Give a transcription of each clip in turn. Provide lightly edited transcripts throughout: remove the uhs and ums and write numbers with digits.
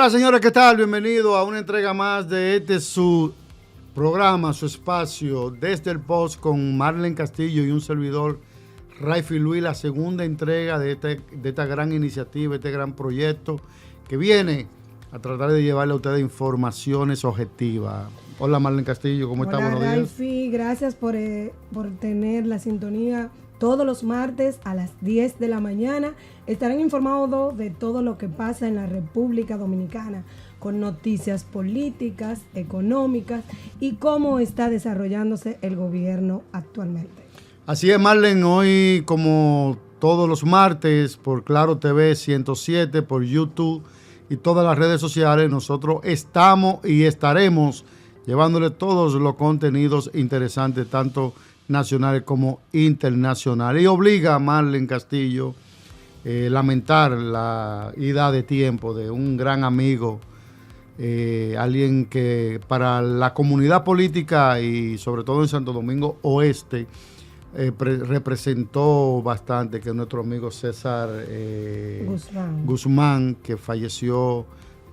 Hola señores, ¿qué tal? Bienvenido a una entrega más de su programa, su espacio, Desde el Post con Marlen Castillo y un servidor, Raifi Luis, la segunda entrega de esta gran iniciativa, este gran proyecto que viene a tratar de llevarle a ustedes informaciones objetivas. Hola Marlen Castillo, ¿cómo está? Buenos días. Raifi, gracias por tener la sintonía todos los martes a las 10 de la mañana. Estarán informados de todo lo que pasa en la República Dominicana, con noticias políticas, económicas y cómo está desarrollándose el gobierno actualmente. Así es, Marlen, hoy como todos los martes por Claro TV 107, por YouTube y todas las redes sociales, nosotros estamos y estaremos llevándole todos los contenidos interesantes, tanto nacionales como internacionales. Y obliga a Marlen Castillo lamentar la ida de tiempo de un gran amigo, alguien que para la comunidad política y sobre todo en Santo Domingo Oeste representó bastante, que es nuestro amigo César Guzmán, que falleció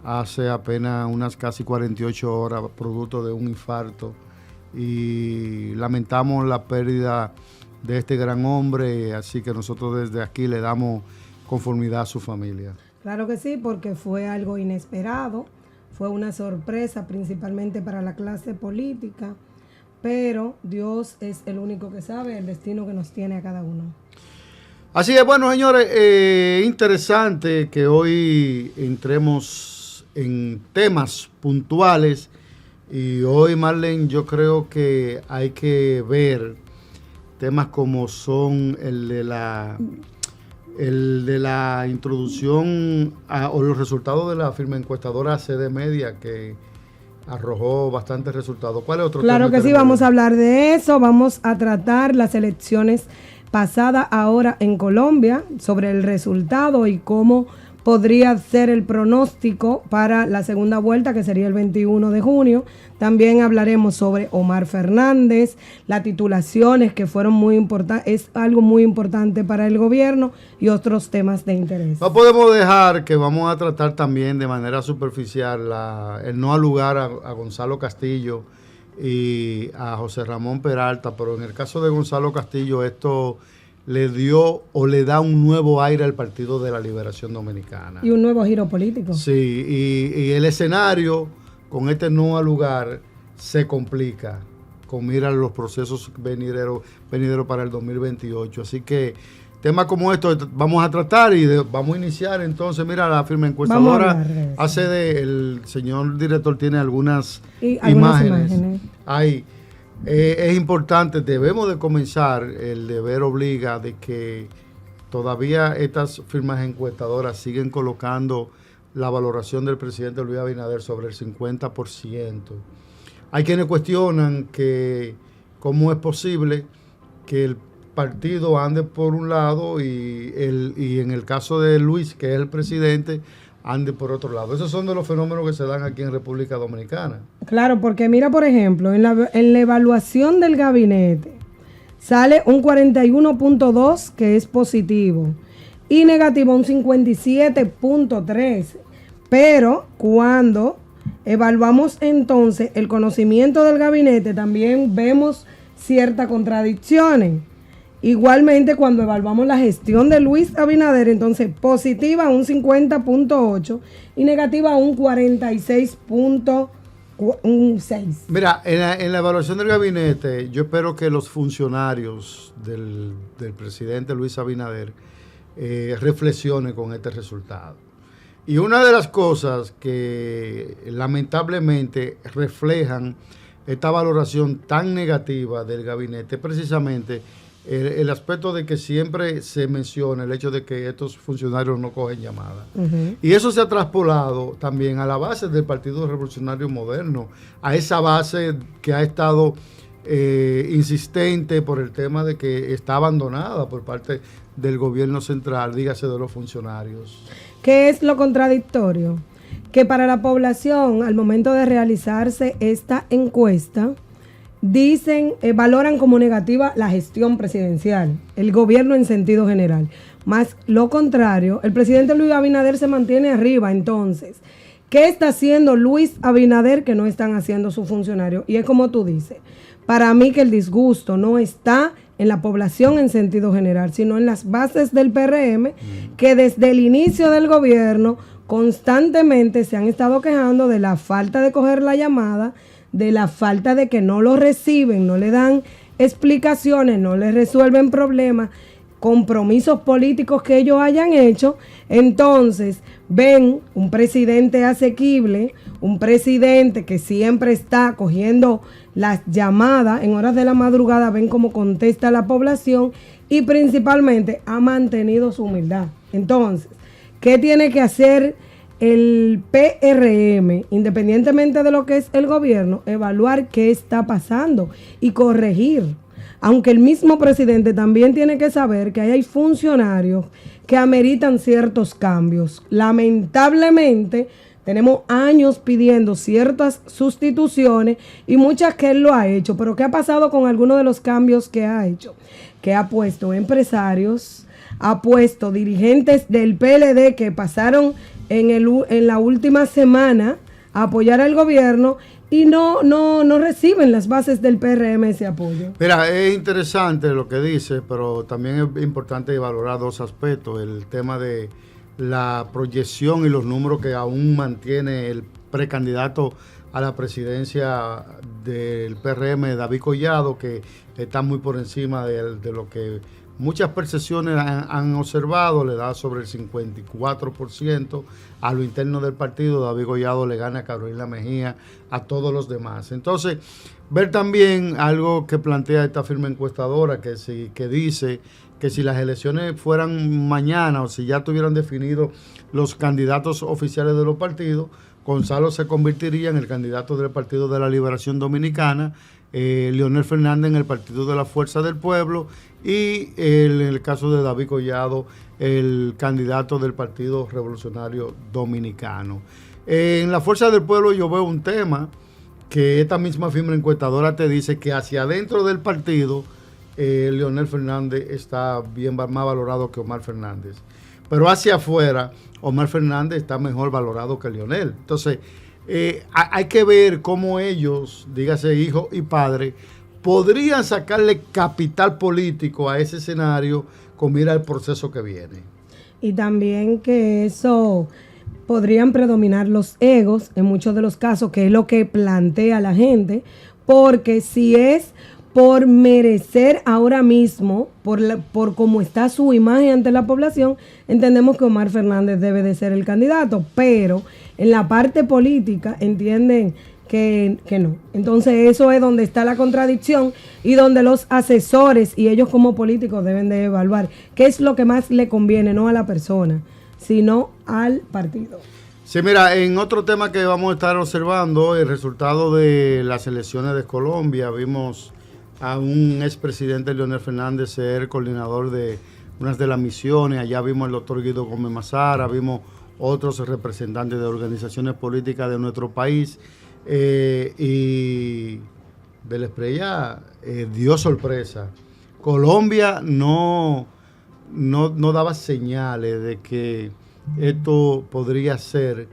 hace apenas unas casi 48 horas producto de un infarto, y lamentamos la pérdida de este gran hombre, así que nosotros desde aquí le damos conformidad a su familia. Claro que sí, porque fue algo inesperado, fue una sorpresa principalmente para la clase política, pero Dios es el único que sabe el destino que nos tiene a cada uno. Así es, bueno señores, interesante que hoy entremos en temas puntuales. Y hoy, Marlen, yo creo que hay que ver temas como son el de la introducción o los resultados de la firma encuestadora CD Media, que arrojó bastantes resultados. ¿Cuál es otro tema? Claro que sí, vamos a hablar de eso. Vamos a tratar las elecciones pasadas ahora en Colombia, sobre el resultado y cómo podría ser el pronóstico para la segunda vuelta, que sería el 21 de junio. También hablaremos sobre Omar Fernández, las titulaciones que fueron muy importantes, es algo muy importante para el gobierno, y otros temas de interés. No podemos dejar que vamos a tratar también de manera superficial el no al lugar a Gonzalo Castillo y a José Ramón Peralta, pero en el caso de Gonzalo Castillo esto le dio o le da un nuevo aire al Partido de la Liberación Dominicana. Y un nuevo giro político. Sí, y el escenario con este no al lugar se complica con mirar los procesos venideros para el 2028. Así que temas como estos vamos a tratar y vamos a iniciar entonces. Mira, la firma encuestadora el señor director tiene algunas imágenes. Ahí. Es importante, debemos de comenzar, el deber obliga de que todavía estas firmas encuestadoras siguen colocando la valoración del presidente Luis Abinader sobre el 50%. Hay quienes cuestionan que cómo es posible que el partido ande por un lado y en el caso de Luis, que es el presidente, ande por otro lado. Esos son de los fenómenos que se dan aquí en República Dominicana. Claro, porque mira, por ejemplo, en la evaluación del gabinete sale un 41.2 que es positivo y negativo un 57.3. Pero cuando evaluamos entonces el conocimiento del gabinete, también vemos ciertas contradicciones. Igualmente, cuando evaluamos la gestión de Luis Abinader, entonces positiva un 50.8 y negativa un 46.6. Mira, en la evaluación del gabinete, yo espero que los funcionarios del presidente Luis Abinader reflexionen con este resultado. Y una de las cosas que lamentablemente reflejan esta valoración tan negativa del gabinete es precisamente el aspecto de que siempre se menciona el hecho de que estos funcionarios no cogen llamadas. Uh-huh. Y eso se ha traspolado también a la base del Partido Revolucionario Moderno, a esa base que ha estado insistente por el tema de que está abandonada por parte del gobierno central, dígase de los funcionarios. ¿Qué es lo contradictorio? Que para la población, al momento de realizarse esta encuesta, valoran como negativa la gestión presidencial, el gobierno en sentido general. Más lo contrario, el presidente Luis Abinader se mantiene arriba. Entonces, ¿Qué está haciendo Luis Abinader que no están haciendo sus funcionarios? Y es como tú dices, para mí que el disgusto no está en la población en sentido general, sino en las bases del PRM, que desde el inicio del gobierno constantemente se han estado quejando de la falta de coger la llamada, de la falta de que no lo reciben, no le dan explicaciones, no le resuelven problemas, compromisos políticos que ellos hayan hecho. Entonces ven un presidente asequible, un presidente que siempre está cogiendo las llamadas en horas de la madrugada, ven cómo contesta la población y principalmente ha mantenido su humildad. Entonces, ¿qué tiene que hacer el PRM, independientemente de lo que es el gobierno? Evaluar qué está pasando y corregir. Aunque el mismo presidente también tiene que saber que hay funcionarios que ameritan ciertos cambios. Lamentablemente, tenemos años pidiendo ciertas sustituciones y muchas que él lo ha hecho. Pero ¿qué ha pasado con algunos de los cambios que ha hecho? Que ha puesto empresarios, ha puesto dirigentes del PLD que pasaron en la última semana a apoyar al gobierno y no reciben las bases del PRM ese apoyo. Mira, es interesante lo que dice, pero también es importante valorar dos aspectos. El tema de la proyección y los números que aún mantiene el precandidato a la presidencia del PRM, David Collado, que está muy por encima de lo que muchas percepciones han observado, le da sobre el 54%. A lo interno del partido, David Collado le gana a Carolina Mejía, a todos los demás. Entonces, ver también algo que plantea esta firma encuestadora, que dice que si las elecciones fueran mañana o si ya tuvieran definidos los candidatos oficiales de los partidos, Gonzalo se convertiría en el candidato del Partido de la Liberación Dominicana, Leonel Fernández en el Partido de la Fuerza del Pueblo y en el caso de David Collado, el candidato del Partido Revolucionario Dominicano. En la Fuerza del Pueblo yo veo un tema que esta misma firma encuestadora te dice que hacia adentro del partido Leonel Fernández está bien más valorado que Omar Fernández. Pero hacia afuera, Omar Fernández está mejor valorado que Leonel. Entonces, hay que ver cómo ellos, dígase hijo y padre, podrían sacarle capital político a ese escenario con mira el proceso que viene. Y también que eso podrían predominar los egos en muchos de los casos, que es lo que plantea la gente, porque si es por merecer ahora mismo, por cómo está su imagen ante la población, entendemos que Omar Fernández debe de ser el candidato, pero en la parte política entienden que no. Entonces eso es donde está la contradicción y donde los asesores y ellos como políticos deben de evaluar qué es lo que más le conviene, no a la persona, sino al partido. Sí, mira, en otro tema que vamos a estar observando, el resultado de las elecciones de Colombia, vimos a un expresidente Leonel Fernández ser coordinador de unas de las misiones. Allá vimos al doctor Guido Gómez Mazara, vimos otros representantes de organizaciones políticas de nuestro país y de la estrella dio sorpresa. Colombia no daba señales de que esto podría ser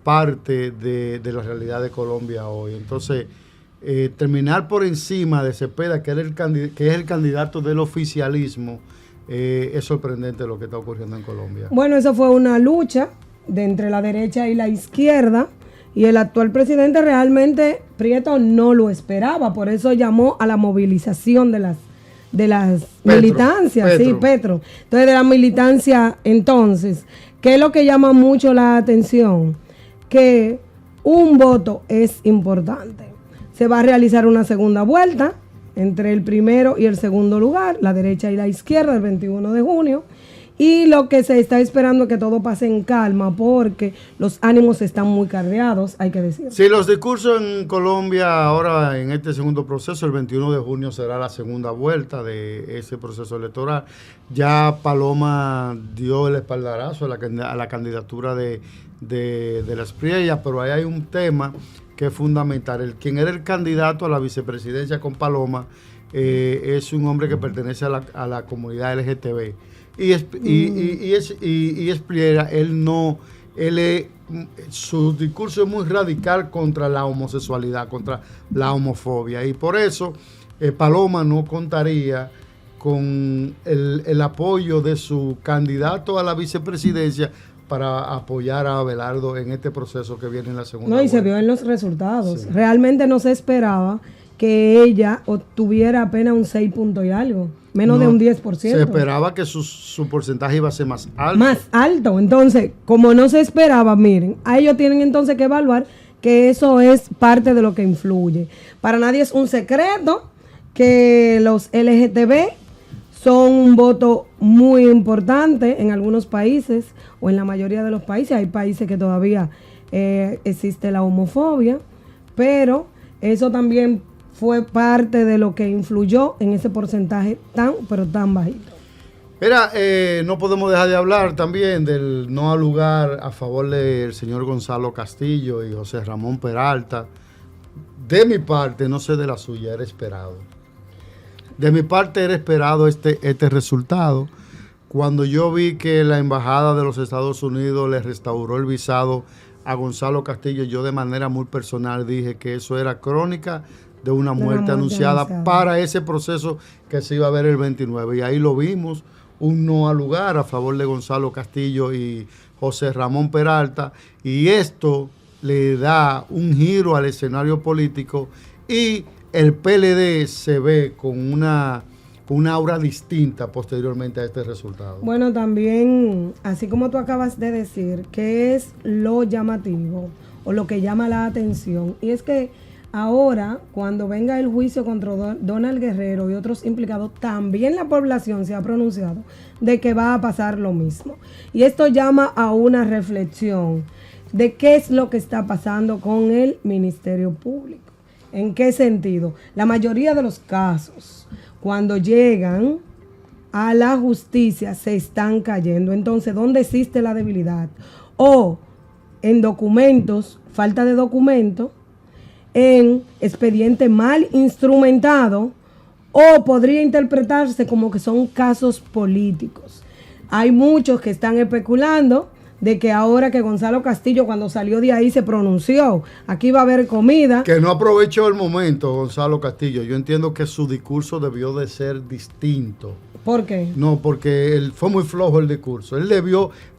parte de la realidad de Colombia hoy. Entonces, terminar por encima de Cepeda, que es el candidato del oficialismo, es sorprendente lo que está ocurriendo en Colombia. Bueno, eso fue una lucha de entre la derecha y la izquierda, y el actual presidente realmente, Prieto, no lo esperaba, por eso llamó a la movilización de las militancias, sí, Petro. Entonces, de la militancia, entonces, ¿qué es lo que llama mucho la atención? Que un voto es importante. Se va a realizar una segunda vuelta entre el primero y el segundo lugar, la derecha y la izquierda, el 21 de junio. Y lo que se está esperando es que todo pase en calma porque los ánimos están muy cargados, hay que decir. Sí, los discursos en Colombia ahora en este segundo proceso, el 21 de junio será la segunda vuelta de ese proceso electoral. Ya Paloma dio el espaldarazo a la candidatura de las Priellas, pero ahí hay un tema que es fundamental. Quien era el candidato a la vicepresidencia con Paloma es un hombre que pertenece a la comunidad LGTB. Y Espriella, él no su discurso es muy radical contra la homosexualidad, contra la homofobia, y por eso Paloma no contaría con el apoyo de su candidato a la vicepresidencia para apoyar a Abelardo en este proceso que viene en la segunda vuelta. No, y se vio en los resultados. Sí. Realmente no se esperaba que ella obtuviera apenas un 6 puntos y algo, menos de un 10%. Se esperaba que su porcentaje iba a ser más alto. Más alto. Entonces, como no se esperaba, miren, a ellos tienen entonces que evaluar que eso es parte de lo que influye. Para nadie es un secreto que los LGTB son un voto muy importante en algunos países o en la mayoría de los países. Hay países que todavía existe la homofobia, pero eso también fue parte de lo que influyó en ese porcentaje pero tan bajito. Mira, no podemos dejar de hablar también del no al lugar a favor del señor Gonzalo Castillo y José Ramón Peralta. De mi parte, no sé de la suya, era esperado. De mi parte era esperado este resultado. Cuando yo vi que la Embajada de los Estados Unidos le restauró el visado a Gonzalo Castillo, yo de manera muy personal dije que eso era crónica de una muerte anunciada para ese proceso que se iba a ver el 29. Y ahí lo vimos, un no al lugar a favor de Gonzalo Castillo y José Ramón Peralta. Y esto le da un giro al escenario político y el PLD se ve con una aura distinta posteriormente a este resultado. Bueno, también, así como tú acabas de decir, ¿qué es lo llamativo o lo que llama la atención? Y es que ahora, cuando venga el juicio contra Donald Guerrero y otros implicados, también la población se ha pronunciado de que va a pasar lo mismo. Y esto llama a una reflexión de qué es lo que está pasando con el Ministerio Público. ¿En qué sentido? La mayoría de los casos, cuando llegan a la justicia, se están cayendo. Entonces, ¿dónde existe la debilidad? O en documentos, falta de documentos, en expediente mal instrumentado, o podría interpretarse como que son casos políticos. Hay muchos que están especulando de que ahora que Gonzalo Castillo, cuando salió de ahí, se pronunció, aquí va a haber comida. Que no aprovechó el momento, Gonzalo Castillo. Yo entiendo que su discurso debió de ser distinto. ¿Por qué? No, porque fue muy flojo el discurso.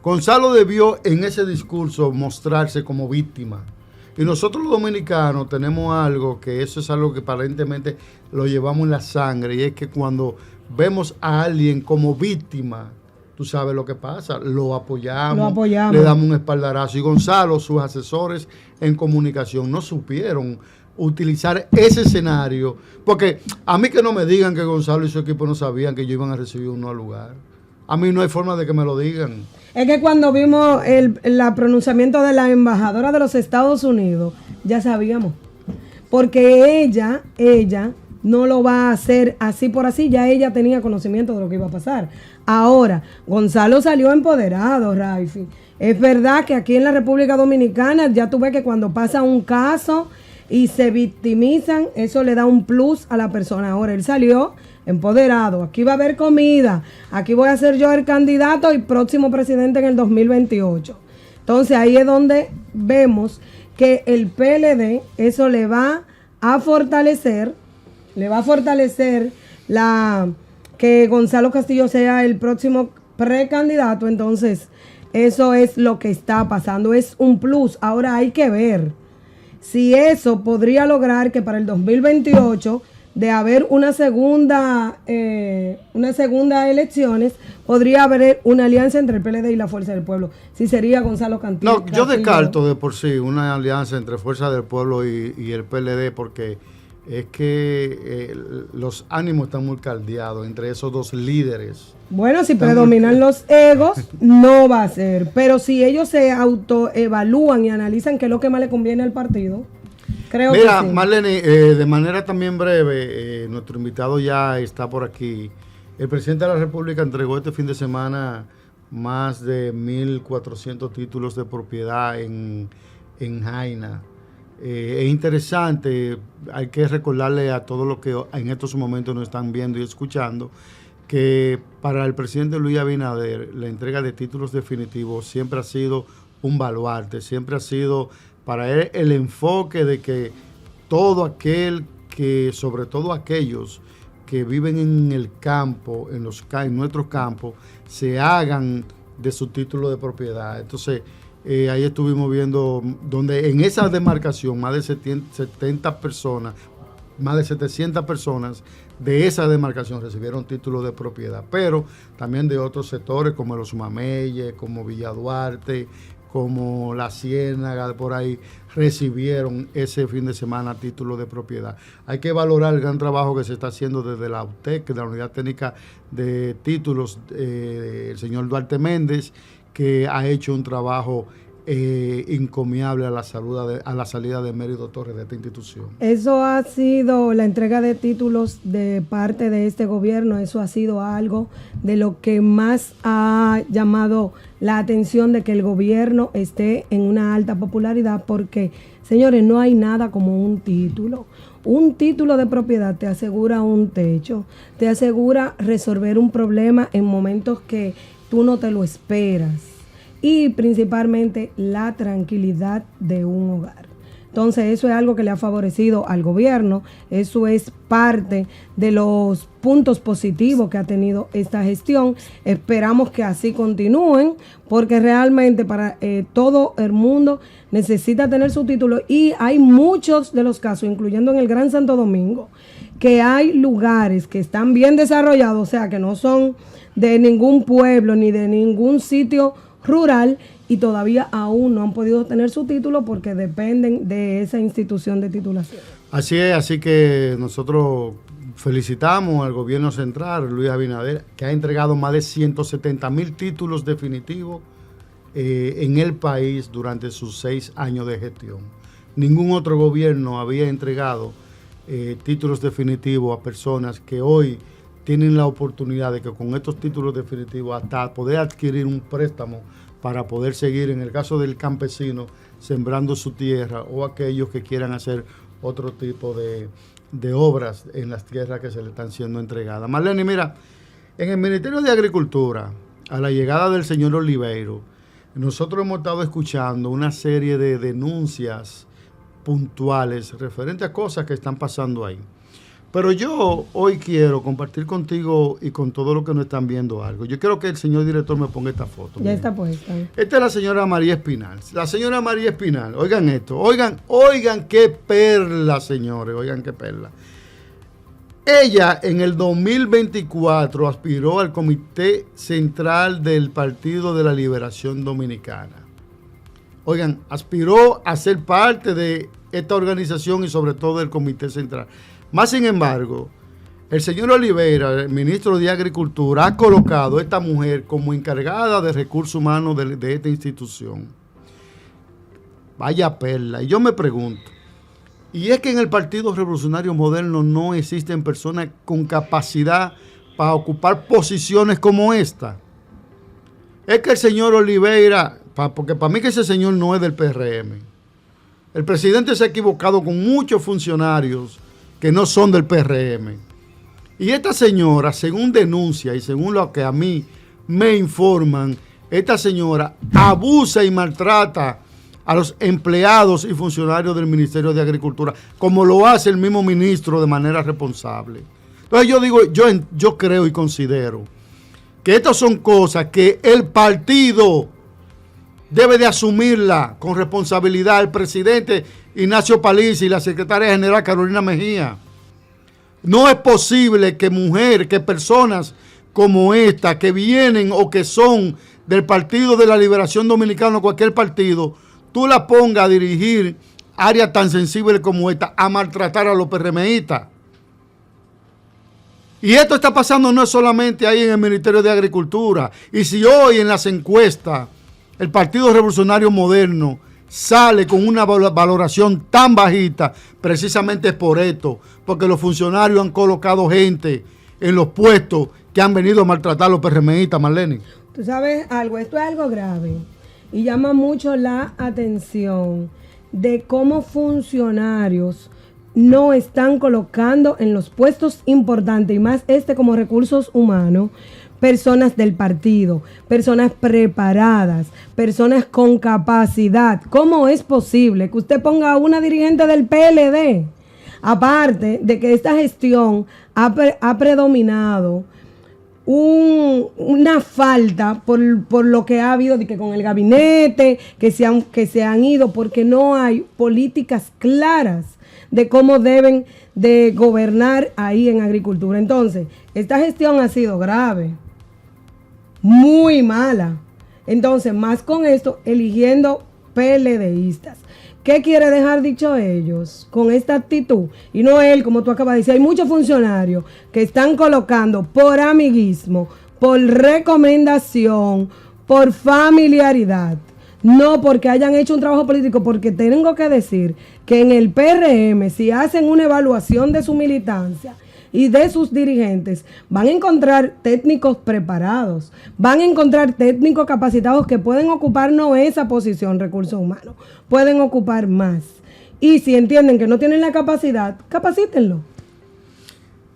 Gonzalo debió en ese discurso mostrarse como víctima. Y nosotros los dominicanos tenemos algo, que eso es algo que aparentemente lo llevamos en la sangre, y es que cuando vemos a alguien como víctima, tú sabes lo que pasa, lo apoyamos, le damos un espaldarazo. Y Gonzalo, sus asesores en comunicación no supieron utilizar ese escenario, porque a mí que no me digan que Gonzalo y su equipo no sabían que ellos iban a recibir un no lugar. A mí no hay forma de que me lo digan. Es que cuando vimos el pronunciamiento de la embajadora de los Estados Unidos, ya sabíamos. Porque ella no lo va a hacer así por así, ya ella tenía conocimiento de lo que iba a pasar. Ahora, Gonzalo salió empoderado, Raifi. Es verdad que aquí en la República Dominicana ya tú ves que cuando pasa un caso y se victimizan, eso le da un plus a la persona. Ahora, él salió empoderado, aquí va a haber comida, aquí voy a ser yo el candidato y próximo presidente en el 2028. Entonces ahí es donde vemos que el PLD, eso le va a fortalecer que Gonzalo Castillo sea el próximo precandidato. Entonces eso es lo que está pasando, es un plus. Ahora hay que ver si eso podría lograr que para el 2028, de haber una segunda elecciones, podría haber una alianza entre el PLD y la Fuerza del Pueblo. Si sería Gonzalo Castillo. No, yo descarto de por sí una alianza entre Fuerza del Pueblo y el PLD, porque es que los ánimos están muy caldeados entre esos dos líderes. Bueno, si predominan los egos, no va a ser. Pero si ellos se autoevalúan y analizan qué es lo que más le conviene al partido, creo que sí. Mira, Marlene, de manera también breve, nuestro invitado ya está por aquí. El presidente de la República entregó este fin de semana más de 1.400 títulos de propiedad en Jaina. Es interesante, hay que recordarle a todos los que en estos momentos nos están viendo y escuchando, que para el presidente Luis Abinader la entrega de títulos definitivos siempre ha sido un baluarte, siempre ha sido para él el enfoque de que todo aquel que, sobre todo aquellos que viven en el campo, en nuestros campos, se hagan de su título de propiedad. Entonces, ahí estuvimos viendo donde en esa demarcación más de 70 personas, más de 700 personas de esa demarcación recibieron títulos de propiedad, pero también de otros sectores como los Mameyes, como Villa Duarte, como La Ciénaga, por ahí, recibieron ese fin de semana títulos de propiedad. Hay que valorar el gran trabajo que se está haciendo desde la UTEC, de la Unidad Técnica de Títulos, el señor Duarte Méndez, que ha hecho un trabajo encomiable a la salida de Mérido Torres de esta institución. Eso ha sido la entrega de títulos de parte de este gobierno, eso ha sido algo de lo que más ha llamado la atención de que el gobierno esté en una alta popularidad, porque, señores, no hay nada como un título. Un título de propiedad te asegura un techo, te asegura resolver un problema en momentos que tú no te lo esperas, y principalmente la tranquilidad de un hogar. Entonces eso es algo que le ha favorecido al gobierno, eso es parte de los puntos positivos que ha tenido esta gestión. Esperamos que así continúen, porque realmente para todo el mundo necesita tener su título, y hay muchos de los casos, incluyendo en el Gran Santo Domingo, que hay lugares que están bien desarrollados, o sea que no son de ningún pueblo ni de ningún sitio rural, y todavía aún no han podido tener su título porque dependen de esa institución de titulación. Así es, así que nosotros felicitamos al gobierno central, Luis Abinader, que ha entregado más de 170,000 títulos definitivos en el país durante sus 6 años de gestión. Ningún otro gobierno había entregado títulos definitivos a personas que hoy tienen la oportunidad de que con estos títulos definitivos hasta poder adquirir un préstamo para poder seguir, en el caso del campesino, sembrando su tierra, o aquellos que quieran hacer otro tipo de obras en las tierras que se le están siendo entregadas. Marlene, mira, en el Ministerio de Agricultura, a la llegada del señor Oliveiro, nosotros hemos estado escuchando una serie de denuncias puntuales referentes a cosas que están pasando ahí. Pero yo hoy quiero compartir contigo y con todos los que nos están viendo algo. Yo quiero que el señor director me ponga esta foto. Ya está puesta. Esta es la señora María Espinal. La señora María Espinal, oigan esto, oigan qué perla, señores, oigan qué perla. Ella en el 2024 aspiró al Comité Central del Partido de la Liberación Dominicana. Oigan, aspiró a ser parte de esta organización y sobre todo del Comité Central. Más sin embargo, el señor Oliveira, el ministro de Agricultura, ha colocado a esta mujer como encargada de recursos humanos de esta institución. Vaya perla. Y yo me pregunto, ¿y es que en el Partido Revolucionario Moderno no existen personas con capacidad para ocupar posiciones como esta? Es que el señor Oliveira, porque para mí que ese señor no es del PRM. El presidente se ha equivocado con muchos funcionarios que no son del PRM. Y esta señora, según denuncia y según lo que a mí me informan, esta señora abusa y maltrata a los empleados y funcionarios del Ministerio de Agricultura, como lo hace el mismo ministro de manera responsable. Entonces yo digo, yo creo y considero que estas son cosas que el partido debe de asumirla con responsabilidad, el presidente Ignacio Paliza y la secretaria general Carolina Mejía. No es posible que personas como esta, que vienen o que son del Partido de la Liberación Dominicana o cualquier partido, tú la pongas a dirigir áreas tan sensibles como esta, a maltratar a los PRMistas. Y esto está pasando no solamente ahí en el Ministerio de Agricultura. Y si hoy en las encuestas el Partido Revolucionario Moderno sale con una valoración tan bajita, precisamente es por esto, porque los funcionarios han colocado gente en los puestos que han venido a maltratar a los PRMistas, Marlene. Tú sabes algo, esto es algo grave y llama mucho la atención de cómo funcionarios no están colocando en los puestos importantes, y más como recursos humanos, personas del partido, personas preparadas, personas con capacidad. ¿Cómo es posible que usted ponga a una dirigente del PLD? Aparte de que esta gestión ha predominado una falta por lo que ha habido de que con el gabinete, que se han ido, porque no hay políticas claras de cómo deben de gobernar ahí en agricultura. Entonces, esta gestión ha sido grave, muy mala. Entonces, más con esto, eligiendo PLDistas. ¿Qué quiere dejar dicho ellos con esta actitud? Y no él, como tú acabas de decir, hay muchos funcionarios que están colocando por amiguismo, por recomendación, por familiaridad, no porque hayan hecho un trabajo político, porque tengo que decir que en el PRM, si hacen una evaluación de su militancia y de sus dirigentes, van a encontrar técnicos preparados, van a encontrar técnicos capacitados que pueden ocupar no esa posición, recursos humanos, pueden ocupar más. Y si entienden que no tienen la capacidad, capacítenlo.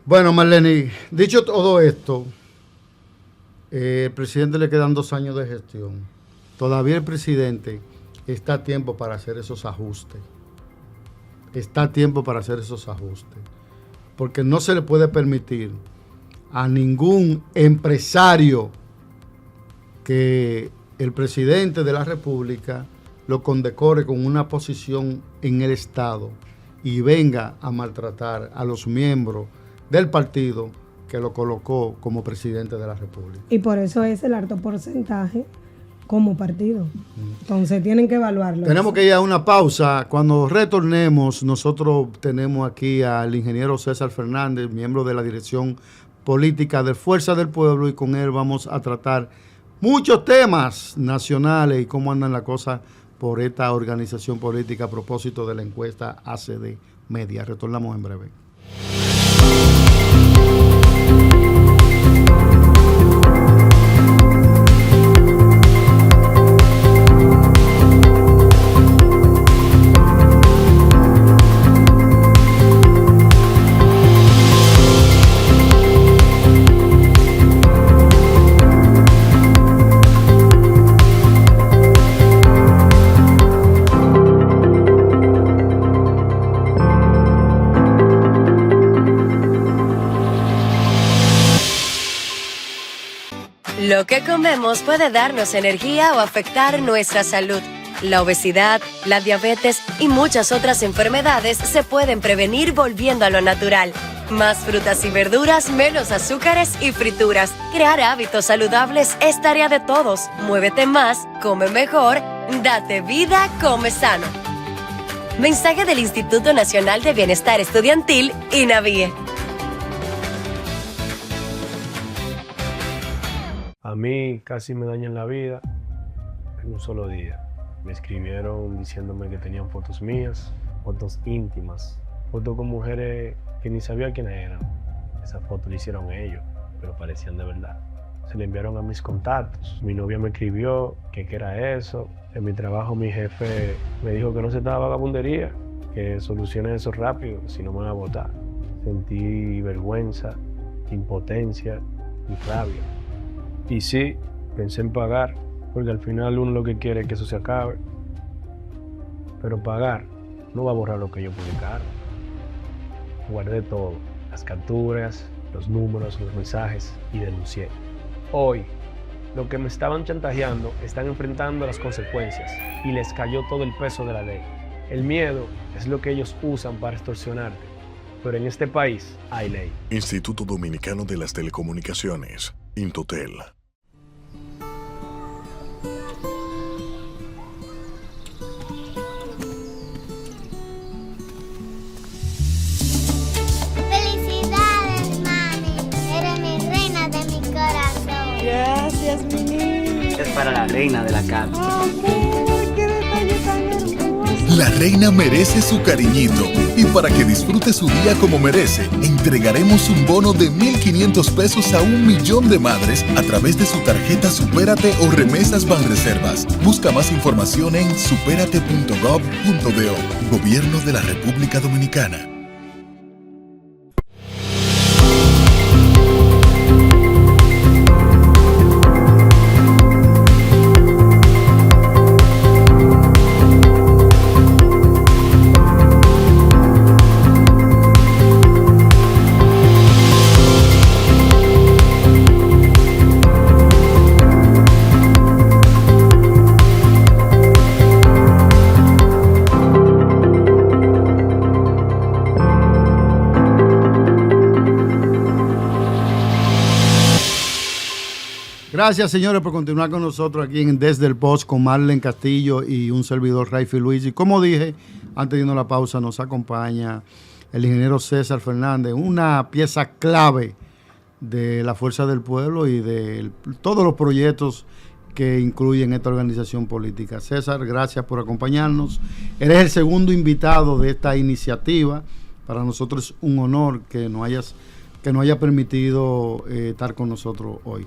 Bueno, Marlene, dicho todo esto, el presidente le quedan 2 años de gestión. Todavía el presidente está a tiempo para hacer esos ajustes. Está a tiempo para hacer esos ajustes. Porque no se le puede permitir a ningún empresario que el presidente de la República lo condecore con una posición en el Estado y venga a maltratar a los miembros del partido que lo colocó como presidente de la República. Y por eso es el alto porcentaje como partido. Entonces tienen que evaluarlo. Tenemos que ir a una pausa. Cuando retornemos, nosotros tenemos aquí al ingeniero César Fernández, miembro de la Dirección Política de Fuerza del Pueblo, y con él vamos a tratar muchos temas nacionales y cómo andan las cosas por esta organización política a propósito de la encuesta ACD Media. Retornamos en breve. Lo que comemos puede darnos energía o afectar nuestra salud. La obesidad, la diabetes y muchas otras enfermedades se pueden prevenir volviendo a lo natural. Más frutas y verduras, menos azúcares y frituras. Crear hábitos saludables es tarea de todos. Muévete más, come mejor, date vida, come sano. Mensaje del Instituto Nacional de Bienestar Estudiantil, INAVIE. A mí casi me dañan la vida en un solo día. Me escribieron diciéndome que tenían fotos mías, fotos íntimas, fotos con mujeres que ni sabía quiénes eran. Esas fotos le hicieron ellos, pero parecían de verdad. Se le enviaron a mis contactos. Mi novia me escribió que qué era eso. En mi trabajo mi jefe me dijo que no se estaba vagabundería, que solucione eso rápido, si no me van a votar. Sentí vergüenza, impotencia y rabia. Y sí, pensé en pagar, porque al final uno lo que quiere es que eso se acabe. Pero pagar no va a borrar lo que yo publicaron. Guardé todo, las capturas, los números, los mensajes, y denuncié. Hoy, los que me estaban chantajeando están enfrentando las consecuencias y les cayó todo el peso de la ley. El miedo es lo que ellos usan para extorsionarte, pero en este país hay ley. Instituto Dominicano de las Telecomunicaciones, Intotel. Gracias, mi niña. Es para la reina de la casa. Amor, qué detalle tan hermoso. La reina merece su cariñito. Y para que disfrute su día como merece, entregaremos un bono de 1,500 pesos a 1,000,000 de madres a través de su tarjeta Supérate o Remesas Banreservas. Busca más información en superate.gov.do. Gobierno de la República Dominicana. Gracias, señores, por continuar con nosotros aquí en Desde el Post con Marlen Castillo y un servidor, Raifi Luis. Y como dije, antes de irnos a la pausa, nos acompaña el ingeniero César Fernández, una pieza clave de la Fuerza del Pueblo y de todos los proyectos que incluyen esta organización política. César, gracias por acompañarnos. Eres el segundo invitado de esta iniciativa. Para nosotros es un honor que nos haya permitido estar con nosotros hoy.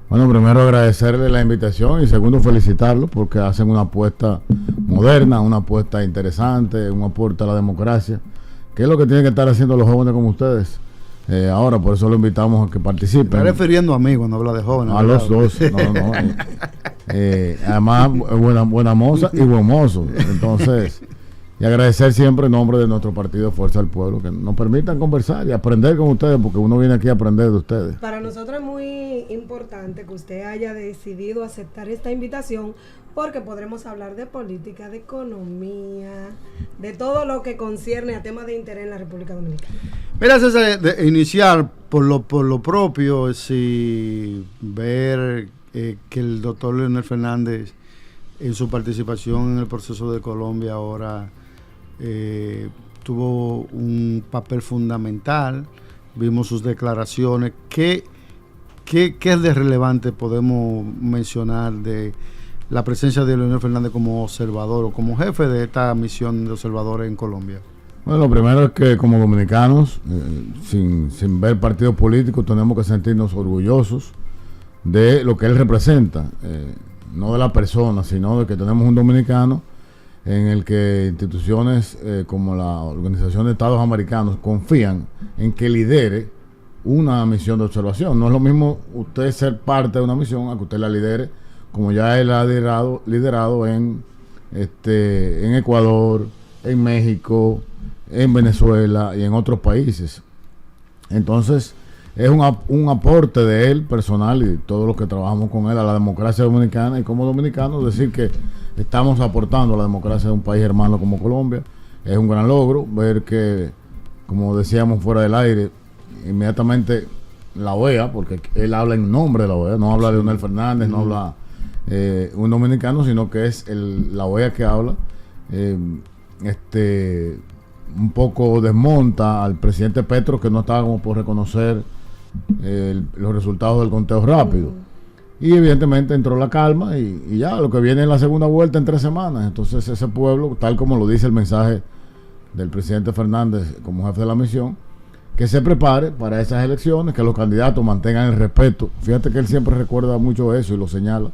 Bueno, primero agradecerle la invitación y segundo felicitarlos porque hacen una apuesta moderna, una apuesta interesante, un aporte a la democracia, que es lo que tienen que estar haciendo los jóvenes como ustedes. Ahora, por eso lo invitamos a que participen. Está refiriendo a mí cuando habla de jóvenes. A los dos. No. Además, buena moza y buen mozo. Entonces, y agradecer siempre en nombre de nuestro partido Fuerza del Pueblo que nos permitan conversar y aprender con ustedes, porque uno viene aquí a aprender de ustedes. Para nosotros es muy importante que usted haya decidido aceptar esta invitación, porque podremos hablar de política, de economía, de todo lo que concierne a temas de interés en la República Dominicana. Mira, César, iniciar por lo propio, si ver que el doctor Leonel Fernández, en su participación en el proceso de Colombia ahora, tuvo un papel fundamental. Vimos sus declaraciones. ¿Qué es de relevante podemos mencionar de la presencia de Leonel Fernández como observador o como jefe de esta misión de observadores en Colombia? Bueno, lo primero es que como dominicanos, sin ver partidos políticos, tenemos que sentirnos orgullosos de lo que él representa, no de la persona, sino de que tenemos un dominicano en el que instituciones como la Organización de Estados Americanos confían en que lidere una misión de observación. No es lo mismo usted ser parte de una misión a que usted la lidere, como ya él ha liderado en Ecuador, en México, en Venezuela y en otros países. Entonces, es un aporte de él personal y todos los que trabajamos con él a la democracia dominicana, y como dominicanos decir que estamos aportando a la democracia de un país hermano como Colombia. Es un gran logro ver que, como decíamos fuera del aire, inmediatamente la OEA, porque él habla en nombre de la OEA, no habla de Leonel Fernández, no habla un dominicano, sino que es la OEA que habla, un poco desmonta al presidente Petro, que no estaba como por reconocer los resultados del conteo rápido. Y evidentemente entró la calma y ya lo que viene es la segunda vuelta en 3 semanas. Entonces ese pueblo, tal como lo dice el mensaje del presidente Fernández como jefe de la misión, que se prepare para esas elecciones, que los candidatos mantengan el respeto. Fíjate que él siempre recuerda mucho eso y lo señala,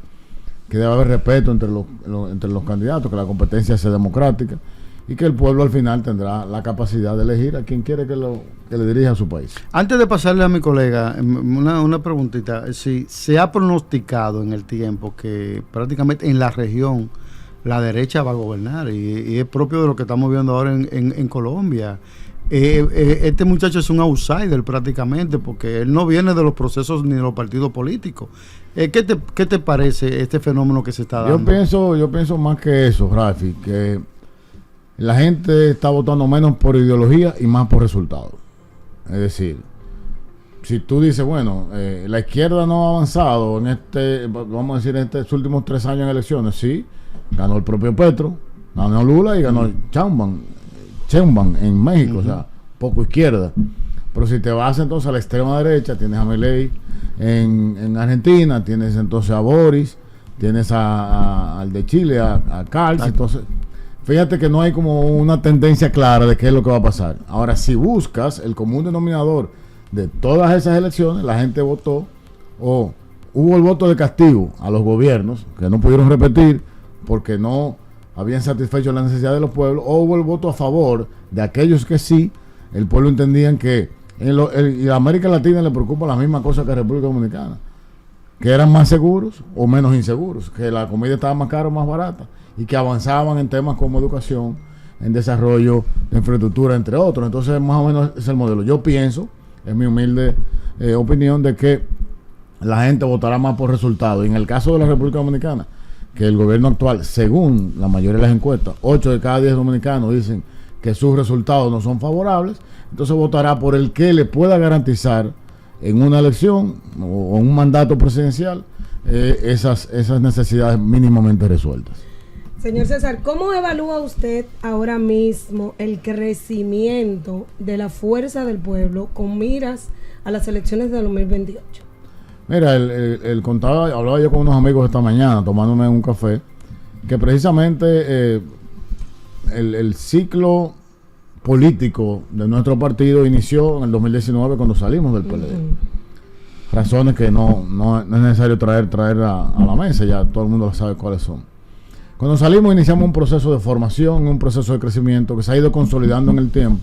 que debe haber respeto entre los candidatos, que la competencia sea democrática y que el pueblo al final tendrá la capacidad de elegir a quien quiere que le dirija a su país. Antes de pasarle a mi colega, una preguntita. Si se ha pronosticado en el tiempo que prácticamente en la región la derecha va a gobernar, y es propio de lo que estamos viendo ahora en Colombia. Este muchacho es un outsider prácticamente, porque él no viene de los procesos ni de los partidos políticos. ¿Qué te parece este fenómeno que se está dando? Yo pienso más que eso, Rafi, que la gente está votando menos por ideología y más por resultados. Es decir, si tú dices, bueno, la izquierda no ha avanzado vamos a decir, en estos últimos 3 años en elecciones, sí, ganó el propio Petro, ganó Lula y ganó Sheinbaum en México, o sea, poco izquierda. Pero si te vas entonces a la extrema derecha, tienes a Milei en Argentina, tienes entonces a Boris, tienes al de Chile, a Karl. Entonces, fíjate que no hay como una tendencia clara de qué es lo que va a pasar. Ahora, si buscas el común denominador de todas esas elecciones, la gente votó, o hubo el voto de castigo a los gobiernos, que no pudieron repetir porque no habían satisfecho la necesidad de los pueblos, o hubo el voto a favor de aquellos que sí, el pueblo entendían que y a América Latina le preocupa la misma cosa que a República Dominicana, que eran más seguros o menos inseguros, que la comida estaba más cara o más barata, y que avanzaban en temas como educación, en desarrollo de infraestructura, entre otros. Entonces, más o menos es el modelo. Yo pienso, es mi humilde opinión, de que la gente votará más por resultados. Y en el caso de la República Dominicana, que el gobierno actual, según la mayoría de las encuestas, 8 de cada 10 dominicanos dicen que sus resultados no son favorables, entonces votará por el que le pueda garantizar en una elección o en un mandato presidencial esas necesidades mínimamente resueltas. Señor César, ¿cómo evalúa usted ahora mismo el crecimiento de la fuerza del pueblo con miras a las elecciones de 2028? Mira, hablaba yo con unos amigos esta mañana tomándome un café, que precisamente el ciclo político de nuestro partido inició en el 2019 cuando salimos del PLD. Razones que no es necesario traer a la mesa, ya todo el mundo sabe cuáles son. Cuando salimos iniciamos un proceso de formación, un proceso de crecimiento que se ha ido consolidando en el tiempo,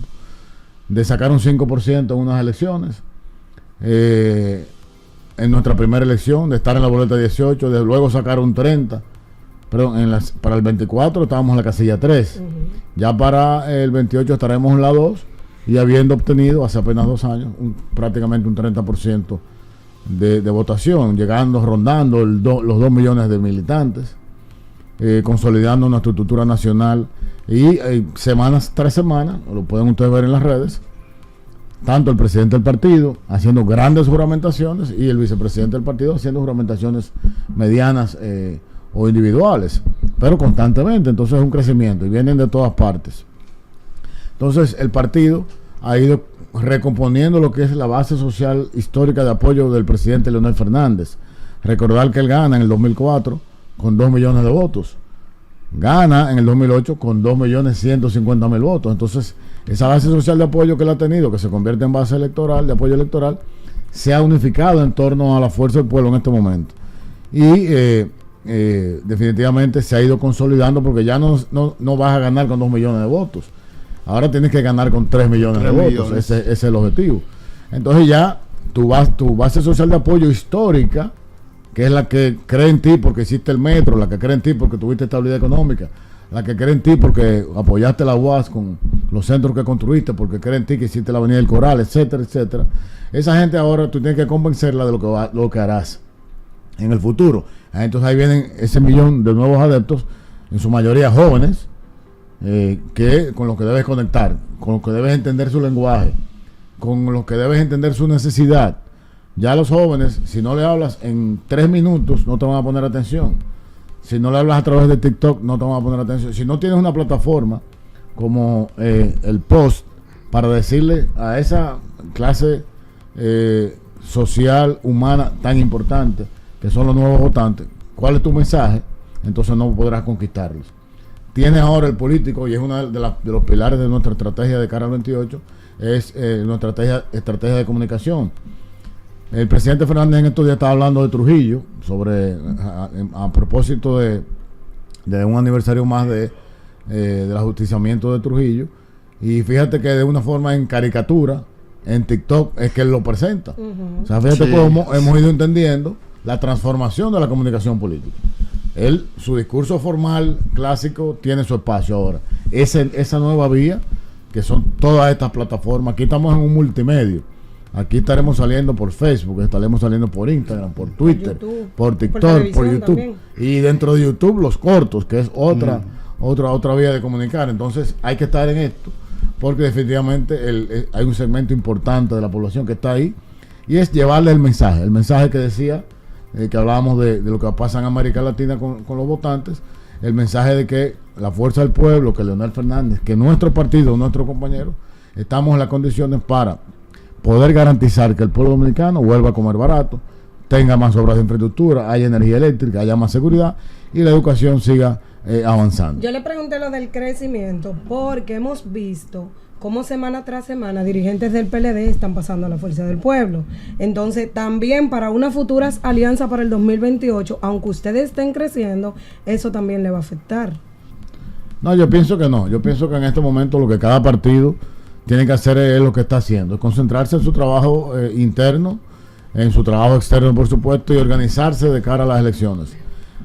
de sacar un 5% en unas elecciones, en nuestra primera elección, de estar en la boleta 18, de luego sacar un 30%, pero para el 24 estábamos en la casilla 3, ya para el 28 estaremos en la 2, y habiendo obtenido hace apenas 2 años prácticamente un 30% de votación, rondando los 2 millones de militantes, consolidando nuestra estructura nacional, y semanas tras semanas, lo pueden ustedes ver en las redes, tanto el presidente del partido haciendo grandes juramentaciones y el vicepresidente del partido haciendo juramentaciones medianas o individuales, pero constantemente. Entonces es un crecimiento y vienen de todas partes. Entonces el partido ha ido recomponiendo lo que es la base social histórica de apoyo del presidente Leonel Fernández. Recordar que él gana en el 2004 con 2 millones de votos, gana en el 2008 con 2.150.000 votos. Entonces esa base social de apoyo que él ha tenido, que se convierte en base electoral, de apoyo electoral, se ha unificado en torno a la fuerza del pueblo en este momento, y definitivamente se ha ido consolidando, porque ya no vas a ganar con 2 millones de votos, ahora tienes que ganar con 3 millones de votos. Ese es el objetivo. Entonces ya tu base social de apoyo histórica, que es la que cree en ti porque hiciste el metro, la que cree en ti porque tuviste estabilidad económica, la que cree en ti porque apoyaste la UAS con los centros que construiste, porque cree en ti que hiciste la Avenida del Coral, etcétera, etcétera. Esa gente ahora tú tienes que convencerla de lo que harás en el futuro. Entonces ahí vienen ese millón de nuevos adeptos, en su mayoría jóvenes, con los que debes conectar, con los que debes entender su lenguaje, con los que debes entender su necesidad. Ya los jóvenes, si no le hablas en 3 minutos, no te van a poner atención. Si no le hablas a través de TikTok, no te van a poner atención. Si no tienes una plataforma como el Post para decirle a esa clase social, humana, tan importante, que son los nuevos votantes, cuál es tu mensaje, entonces no podrás conquistarlos. Tienes ahora el político, y es uno de los pilares de nuestra estrategia de cara al 28, es nuestra estrategia de comunicación. El presidente Fernández en estos días estaba hablando de Trujillo, a propósito de un aniversario más del ajusticiamiento de Trujillo, y fíjate que de una forma en caricatura, en TikTok, es que él lo presenta. O sea, fíjate cómo hemos ido entendiendo la transformación de la comunicación política. Su discurso formal clásico tiene su espacio ahora. Esa nueva vía, que son todas estas plataformas. Aquí estamos en un multimedio. Aquí estaremos saliendo por Facebook, estaremos saliendo por Instagram, por Twitter, por TikTok, por YouTube. También. Y dentro de YouTube los cortos, que es otra vía de comunicar. Entonces hay que estar en esto, porque definitivamente hay un segmento importante de la población que está ahí, y es llevarle el mensaje que decía, que hablábamos de lo que pasa en América Latina con los votantes, el mensaje de que la fuerza del pueblo, que Leonel Fernández, que nuestro partido, nuestros compañeros, estamos en las condiciones para poder garantizar que el pueblo dominicano vuelva a comer barato, tenga más obras de infraestructura, haya energía eléctrica, haya más seguridad, y la educación siga avanzando. Yo le pregunté lo del crecimiento porque hemos visto cómo semana tras semana dirigentes del PLD están pasando a la fuerza del pueblo. Entonces también para unas futuras alianzas para el 2028, aunque ustedes estén creciendo, eso también le va a afectar. No, yo pienso que no. Yo pienso que en este momento lo que cada partido tiene que hacer es lo que está haciendo, es concentrarse en su trabajo interno, en su trabajo externo, por supuesto, y organizarse de cara a las elecciones.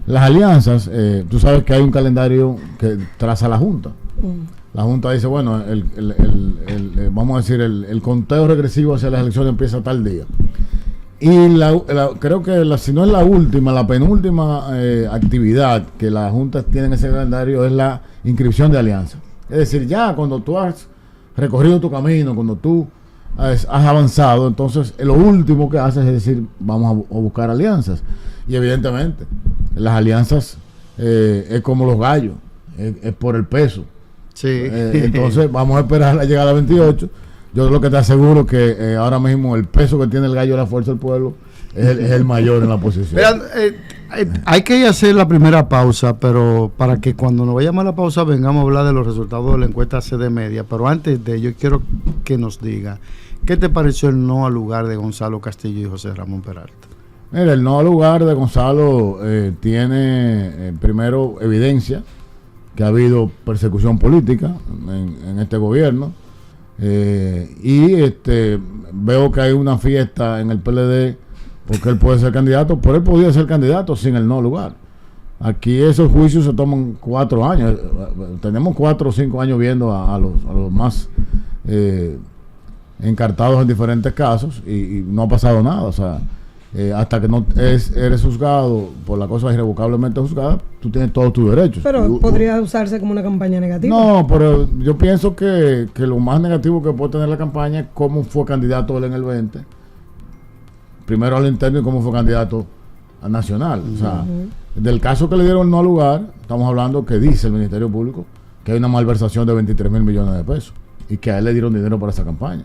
Las alianzas, tú sabes que hay un calendario que traza la Junta. La Junta dice, bueno, vamos a decir, el conteo regresivo hacia las elecciones empieza tal día. Y creo que si no es la última, la penúltima actividad que la Junta tiene en ese calendario es la inscripción de alianza. Es decir, ya cuando tú has recorrido tu camino, cuando tú has avanzado, entonces lo último que haces es decir, vamos a buscar alianzas. Y evidentemente, las alianzas es como los gallos, es por el peso. Sí. Entonces, vamos a esperar la llegada a 28. Yo lo que te aseguro que ahora mismo el peso que tiene el gallo de la Fuerza del Pueblo es el mayor en la oposición. Vean, hay que hacer la primera pausa, pero para que cuando nos vayamos a la pausa vengamos a hablar de los resultados de la encuesta CD Media. Pero antes de ello, quiero que nos diga, ¿qué te pareció el no al lugar de Gonzalo Castillo y José Ramón Peralta? Mira, el no al lugar de Gonzalo tiene primero evidencia que ha habido persecución política en este gobierno. Veo que hay una fiesta en el PLD porque él puede ser candidato, pero él podía ser candidato sin el no lugar. Aquí esos juicios se toman 4 años. Tenemos 4 o 5 años viendo a los más encartados en diferentes casos y no ha pasado nada. O sea, hasta que no eres juzgado por la cosa irrevocablemente juzgada, tú tienes todos tus derechos. Pero podría usarse como una campaña negativa. No, pero yo pienso que lo más negativo que puede tener la campaña es cómo fue candidato él en el 20. Primero al interno y cómo fue candidato a nacional. O sea, del caso que le dieron no lugar, estamos hablando que dice el Ministerio Público que hay una malversación de 23,000 millones de pesos y que a él le dieron dinero para esa campaña.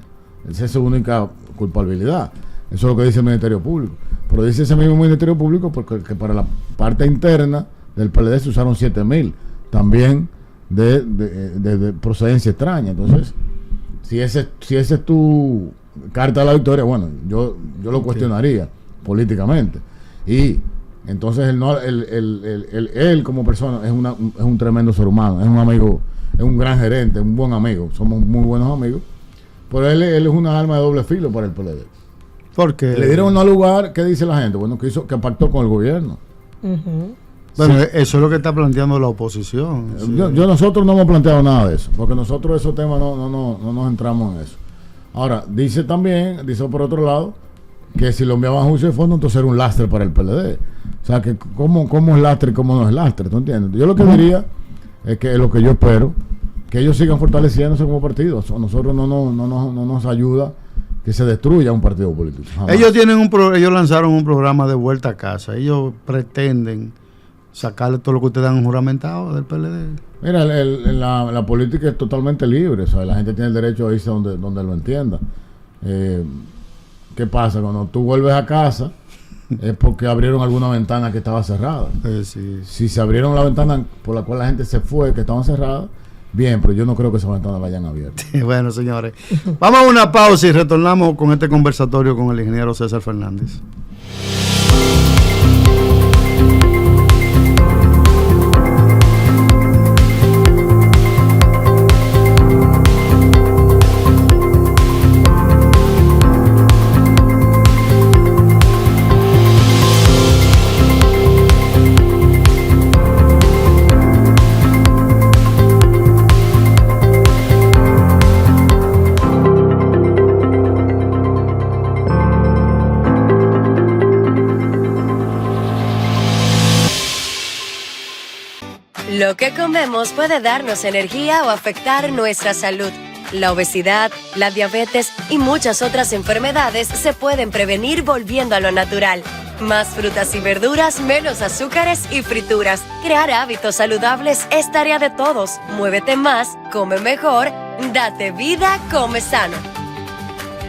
Esa es su única culpabilidad. Eso es lo que dice el Ministerio Público. Pero dice ese mismo Ministerio Público porque que para la parte interna del PLD se usaron 7,000 también de procedencia extraña. Entonces, si ese es tu carta a la victoria, bueno, yo lo cuestionaría políticamente. Y entonces él como persona es un tremendo ser humano, es un amigo, es un gran gerente, un buen amigo, somos muy buenos amigos, pero él es una arma de doble filo para el PLD. ¿Por qué? Le dieron un lugar, ¿qué dice la gente? Bueno, que pactó con el gobierno. Bueno, sí. Eso es lo que está planteando la oposición. Sí. Nosotros no hemos planteado nada de eso, porque nosotros esos temas no nos entramos en eso. Ahora, dice por otro lado, que si lo enviaban a juicio de fondo, entonces era un lastre para el PLD. O sea, que cómo es lastre y cómo no es lastre, ¿tú entiendes? Yo lo que diría es que es lo que yo espero, que ellos sigan fortaleciéndose como partido. A nosotros no nos ayuda que se destruya un partido político. Jamás. Ellos lanzaron un programa de vuelta a casa. Ellos pretenden sacarle todo lo que ustedes han juramentado del PLD. Mira, la política es totalmente libre, o sea, la gente tiene el derecho a irse donde lo entienda. ¿Qué pasa? Cuando tú vuelves a casa es porque abrieron alguna ventana que estaba cerrada. Sí. Si se abrieron la ventana por la cual la gente se fue, que estaban cerradas, bien, pero yo no creo que esas ventanas la hayan abierto. Bueno, señores, vamos a una pausa y retornamos con este conversatorio con el ingeniero César Fernández. Lo que comemos puede darnos energía o afectar nuestra salud. La obesidad, la diabetes y muchas otras enfermedades se pueden prevenir volviendo a lo natural. Más frutas y verduras, menos azúcares y frituras. Crear hábitos saludables es tarea de todos. Muévete más, come mejor, date vida, come sano.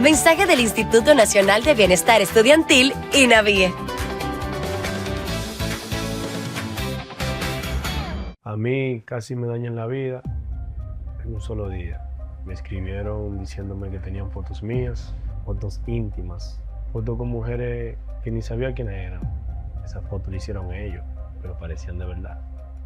Mensaje del Instituto Nacional de Bienestar Estudiantil, INAVIE. A mí casi me dañan la vida en un solo día. Me escribieron diciéndome que tenían fotos mías, fotos íntimas, fotos con mujeres que ni sabía quiénes eran. Esas fotos le hicieron ellos, pero parecían de verdad.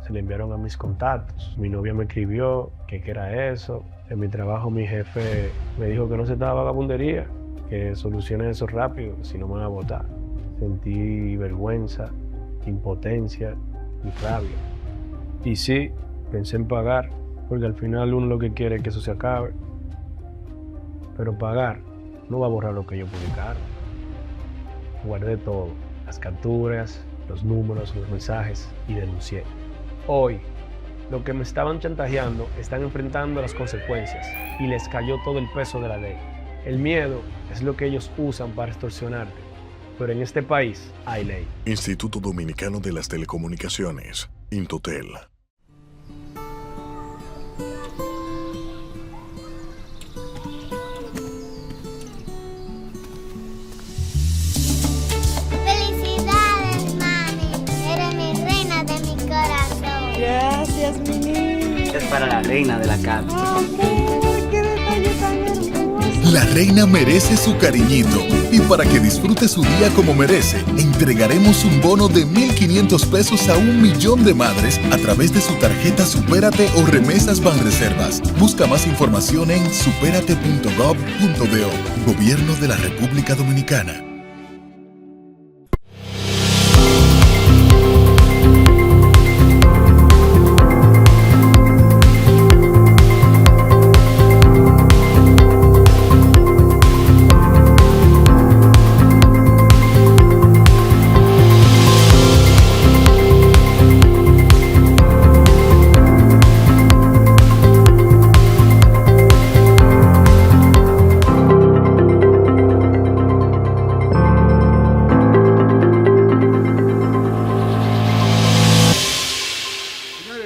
Se le enviaron a mis contactos. Mi novia me escribió que qué era eso. En mi trabajo mi jefe me dijo que no se estaba vagabundería, que solucione eso rápido, si no me van a votar. Sentí vergüenza, impotencia y rabia. Y sí, pensé en pagar, porque al final uno lo que quiere es que eso se acabe. Pero pagar no va a borrar lo que ellos publicaron. Guardé todo, las capturas, los números, los mensajes y denuncié. Hoy, los que me estaban chantajeando están enfrentando las consecuencias y les cayó todo el peso de la ley. El miedo es lo que ellos usan para extorsionarte. Pero en este país hay ley. Instituto Dominicano de las Telecomunicaciones, Intotel. Felicidades, mami. Eres mi reina de mi corazón. Gracias, mi niña. Es para la reina de la casa. Amor, qué detalle tan hermoso. La reina merece su cariñito y para que disfrute su día como merece, entregaremos un bono de 1.500 pesos a 1.000.000 de madres a través de su tarjeta Supérate o Remesas Banreservas. Busca más información en superate.gov.do. Gobierno de la República Dominicana.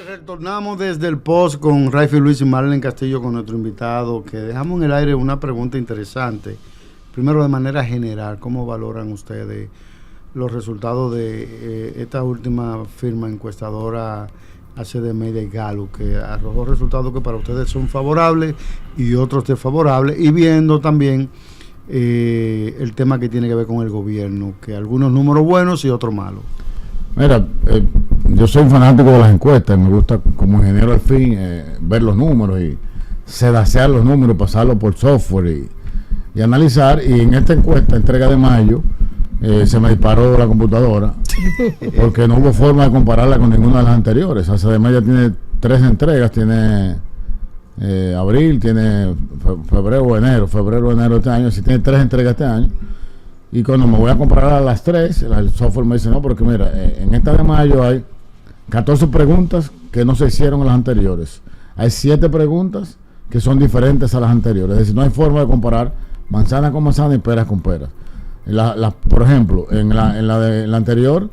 Retornamos desde el post con Raifi Luis y Marlene Castillo con nuestro invitado, que dejamos en el aire una pregunta interesante. Primero, de manera general, ¿cómo valoran ustedes los resultados de esta última firma encuestadora HD Media y Gallup, que arrojó resultados que para ustedes son favorables y otros desfavorables, y viendo también el tema que tiene que ver con el gobierno, que algunos números buenos y otros malos? Mira, yo soy un fanático de las encuestas, me gusta como ingeniero al fin ver los números y sedacear los números, pasarlos por software y analizar. Y en esta encuesta, entrega de mayo, se me disparó la computadora porque no hubo forma de compararla con ninguna de las anteriores. O sea, de media tiene 3 entregas, tiene abril, tiene febrero, enero de este año, si tiene 3 entregas este año. Y cuando me voy a comparar a las 3, el software me dice, no, porque mira, en esta de mayo hay 14 preguntas que no se hicieron en las anteriores. Hay 7 preguntas que son diferentes a las anteriores. Es decir, no hay forma de comparar manzana con manzana y peras con peras. Por ejemplo, en la anterior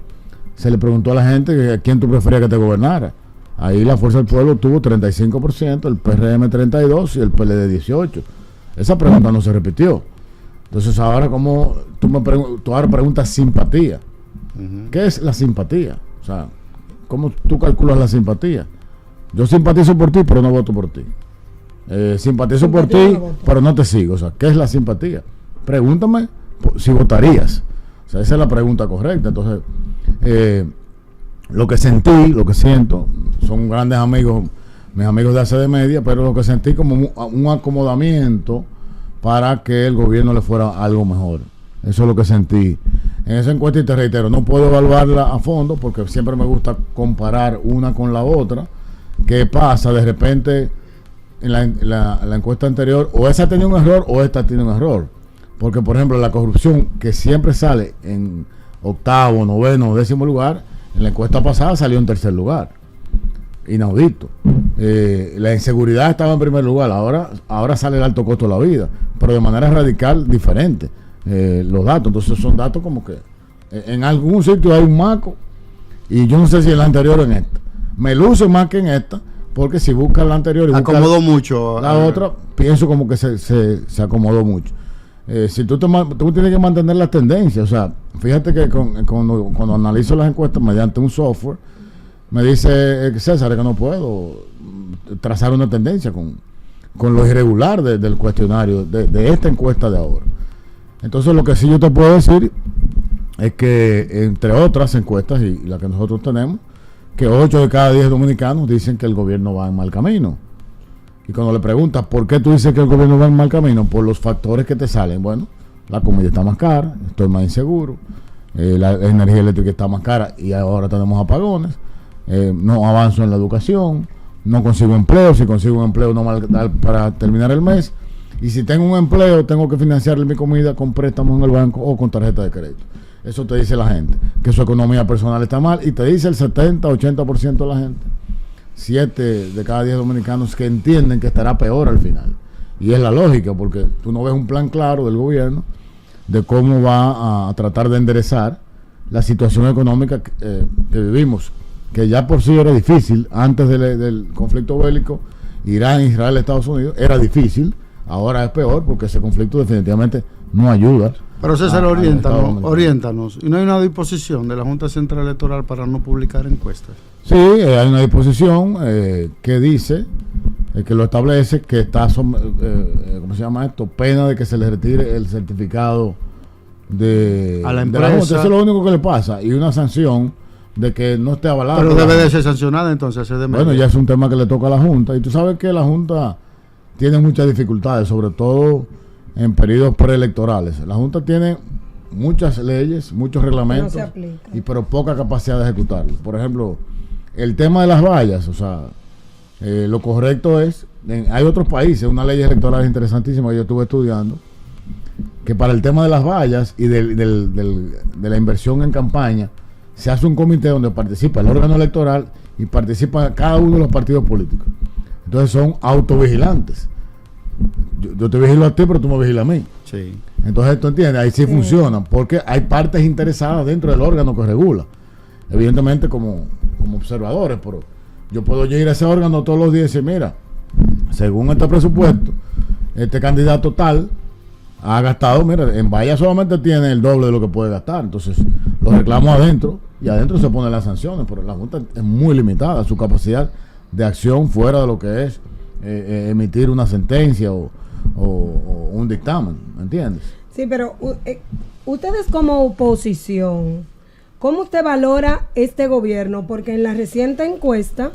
se le preguntó a la gente a quién tú preferías que te gobernara. Ahí la Fuerza del Pueblo tuvo 35%, el PRM 32% y el PLD 18%. Esa pregunta no se repitió. Entonces ahora como tú ahora preguntas simpatía. ¿Qué es la simpatía? O sea, ¿cómo tú calculas la simpatía? Yo simpatizo por ti, pero no voto por ti. Simpatizo por ti, pero no te sigo. O sea, ¿qué es la simpatía? Pregúntame si votarías. O sea, esa es la pregunta correcta. Entonces, lo que siento, son grandes amigos, mis amigos de HD Media, pero lo que sentí como un acomodamiento para que el gobierno le fuera algo mejor. Eso es lo que sentí en esa encuesta, y te reitero, no puedo evaluarla a fondo porque siempre me gusta comparar una con la otra. ¿Qué pasa? De repente en la encuesta anterior, o esa tenía un error o esta tiene un error, porque por ejemplo la corrupción, que siempre sale en 8º, 9º, 10º lugar, en la encuesta pasada salió en 3er lugar. Inaudito. La inseguridad estaba en primer lugar, ahora sale el alto costo de la vida, pero de manera radical diferente los datos. Entonces son datos como que en algún sitio hay un maco, y yo no sé si en la anterior o en esta. Me luce más que en esta, porque si buscas la anterior y acomodó mucho la otra, pienso como que se acomodó mucho. Si tú tienes que mantener las tendencias. O sea, fíjate que cuando analizo las encuestas mediante un software, me dice César que no puedo trazar una tendencia con lo irregular del cuestionario, de esta encuesta de ahora. Entonces lo que sí yo te puedo decir es que entre otras encuestas y la que nosotros tenemos, que 8 de cada 10 dominicanos dicen que el gobierno va en mal camino. Y cuando le preguntas por qué tú dices que el gobierno va en mal camino, por los factores que te salen. Bueno, la comida está más cara, estoy más inseguro, la energía eléctrica está más cara y ahora tenemos apagones. No avanzo en la educación, no consigo empleo, si consigo un empleo no me da para terminar el mes, y si tengo un empleo tengo que financiarle mi comida con préstamos en el banco o con tarjeta de crédito. Eso te dice la gente, que su economía personal está mal, y te dice el 70-80% de la gente, 7 de cada 10 dominicanos que entienden que estará peor al final. Y es la lógica, porque tú no ves un plan claro del gobierno de cómo va a tratar de enderezar la situación económica que vivimos, que ya por sí era difícil antes del conflicto bélico Irán, Israel, Estados Unidos, era difícil, ahora es peor porque ese conflicto definitivamente no ayuda. Pero César, oriéntanos. ¿Y no hay una disposición de la Junta Central Electoral para no publicar encuestas? Sí, hay una disposición que dice, que lo establece, que está, ¿cómo se llama esto? Pena de que se le retire el certificado a la empresa. De la Junta. Eso es lo único que le pasa. Y una sanción de que no esté avalada. Pero debe de ser sancionada entonces. Bueno, ya es un tema que le toca a la Junta. Y tú sabes que la Junta tiene muchas dificultades, sobre todo en periodos preelectorales. La Junta tiene muchas leyes, muchos reglamentos, pero poca capacidad de ejecutarlos. Por ejemplo, el tema de las vallas, o sea, lo correcto es, hay otros países, una ley electoral interesantísima que yo estuve estudiando, que para el tema de las vallas y de la inversión en campaña, se hace un comité donde participa el órgano electoral y participa cada uno de los partidos políticos. Entonces son autovigilantes. Yo te vigilo a ti, pero tú me vigilas a mí. Sí. Entonces, ¿tú entiendes? Ahí sí funciona, porque hay partes interesadas dentro del órgano que regula. Evidentemente como observadores, pero yo puedo ir a ese órgano todos los días y decir, mira, según este presupuesto, este candidato tal ha gastado, mira, en valla solamente tiene el doble de lo que puede gastar. Entonces, lo reclamo adentro y adentro se ponen las sanciones, pero la Junta es muy limitada, su capacidad de acción fuera de lo que es emitir una sentencia o un dictamen, ¿me entiendes? Sí, pero ustedes como oposición, ¿cómo usted valora este gobierno? Porque en la reciente encuesta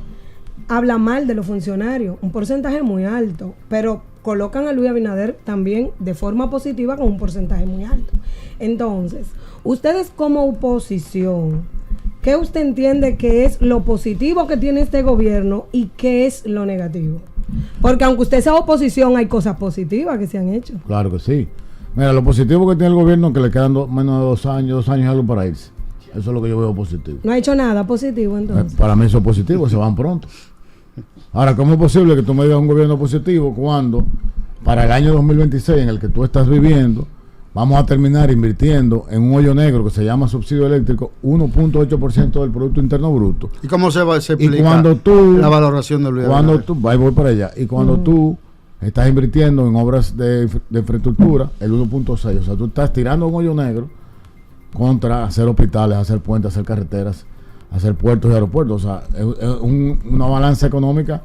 habla mal de los funcionarios, un porcentaje muy alto, pero colocan a Luis Abinader también de forma positiva con un porcentaje muy alto. Entonces, ustedes como oposición, ¿qué usted entiende que es lo positivo que tiene este gobierno y qué es lo negativo? Porque aunque usted sea oposición, hay cosas positivas que se han hecho. Claro que sí. Mira, lo positivo que tiene el gobierno es que le quedan menos de 2 años y algo para irse. Eso es lo que yo veo positivo. ¿No ha hecho nada positivo entonces? Para mí eso es positivo, se van pronto. Ahora, ¿cómo es posible que tú me digas un gobierno positivo cuando para el año 2026 en el que tú estás viviendo vamos a terminar invirtiendo en un hoyo negro que se llama subsidio eléctrico 1.8% del Producto Interno Bruto? ¿Y cómo se explica cuando tú, la valoración de Luis Abinader? Voy para allá. Y cuando tú estás invirtiendo en obras de infraestructura, el 1.6%. O sea, tú estás tirando un hoyo negro contra hacer hospitales, hacer puentes, hacer carreteras, hacer puertos y aeropuertos. O sea, es una balanza económica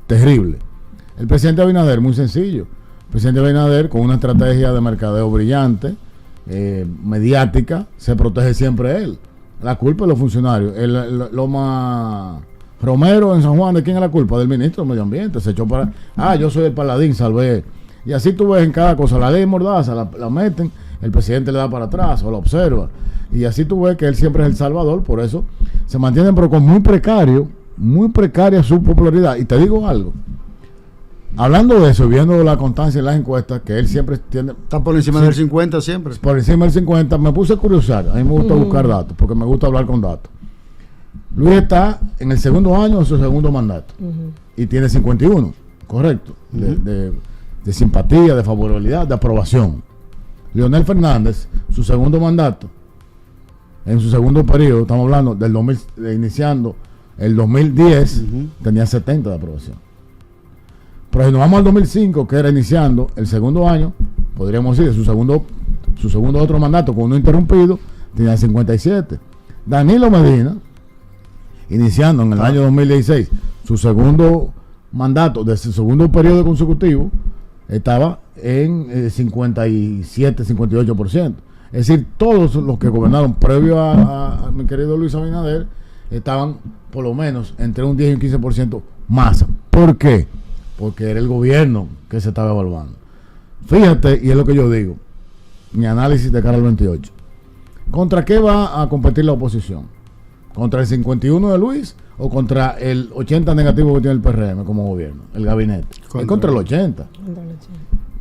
terrible. El presidente Abinader, muy sencillo. El presidente Abinader, con una estrategia de mercadeo brillante, mediática, se protege siempre él. La culpa de los funcionarios. Loma Romero en San Juan, ¿de quién es la culpa? Del ministro de Medio Ambiente. Se echó para... yo soy el paladín, salvé. Y así tú ves en cada cosa. La ley mordaza, la meten, el presidente le da para atrás o la observa. Y así tú ves que él siempre es el salvador. Por eso se mantienen, pero con muy precaria su popularidad. Y te digo algo. Hablando de eso, viendo la constancia en las encuestas, que él siempre tiene... Está por encima del 50 siempre. Por encima del 50. Me puse a curiosar. A mí me gusta buscar datos, porque me gusta hablar con datos. Luis está en el segundo año de su segundo mandato. Y tiene 51, correcto. De simpatía, de favorabilidad, de aprobación. Leonel Fernández, su segundo mandato, en su segundo periodo, estamos hablando del 2000, iniciando el 2010, tenía 70 de aprobación. Pero si nos vamos al 2005, que era iniciando el segundo año, podríamos decir, su segundo otro mandato con uno interrumpido, tenía 57. Danilo Medina, iniciando en el año 2016, su segundo mandato, de su segundo periodo consecutivo, estaba en 57, 58%. Es decir, todos los que gobernaron previo a mi querido Luis Abinader estaban por lo menos entre un 10 y un 15% más. ¿Por qué? Porque era el gobierno que se estaba evaluando. Fíjate, y es lo que yo digo, mi análisis de cara al 28. ¿Contra qué va a competir la oposición? ¿Contra el 51 de Luis o contra el 80 negativo que tiene el PRM como gobierno, el gabinete? Es contra el 80.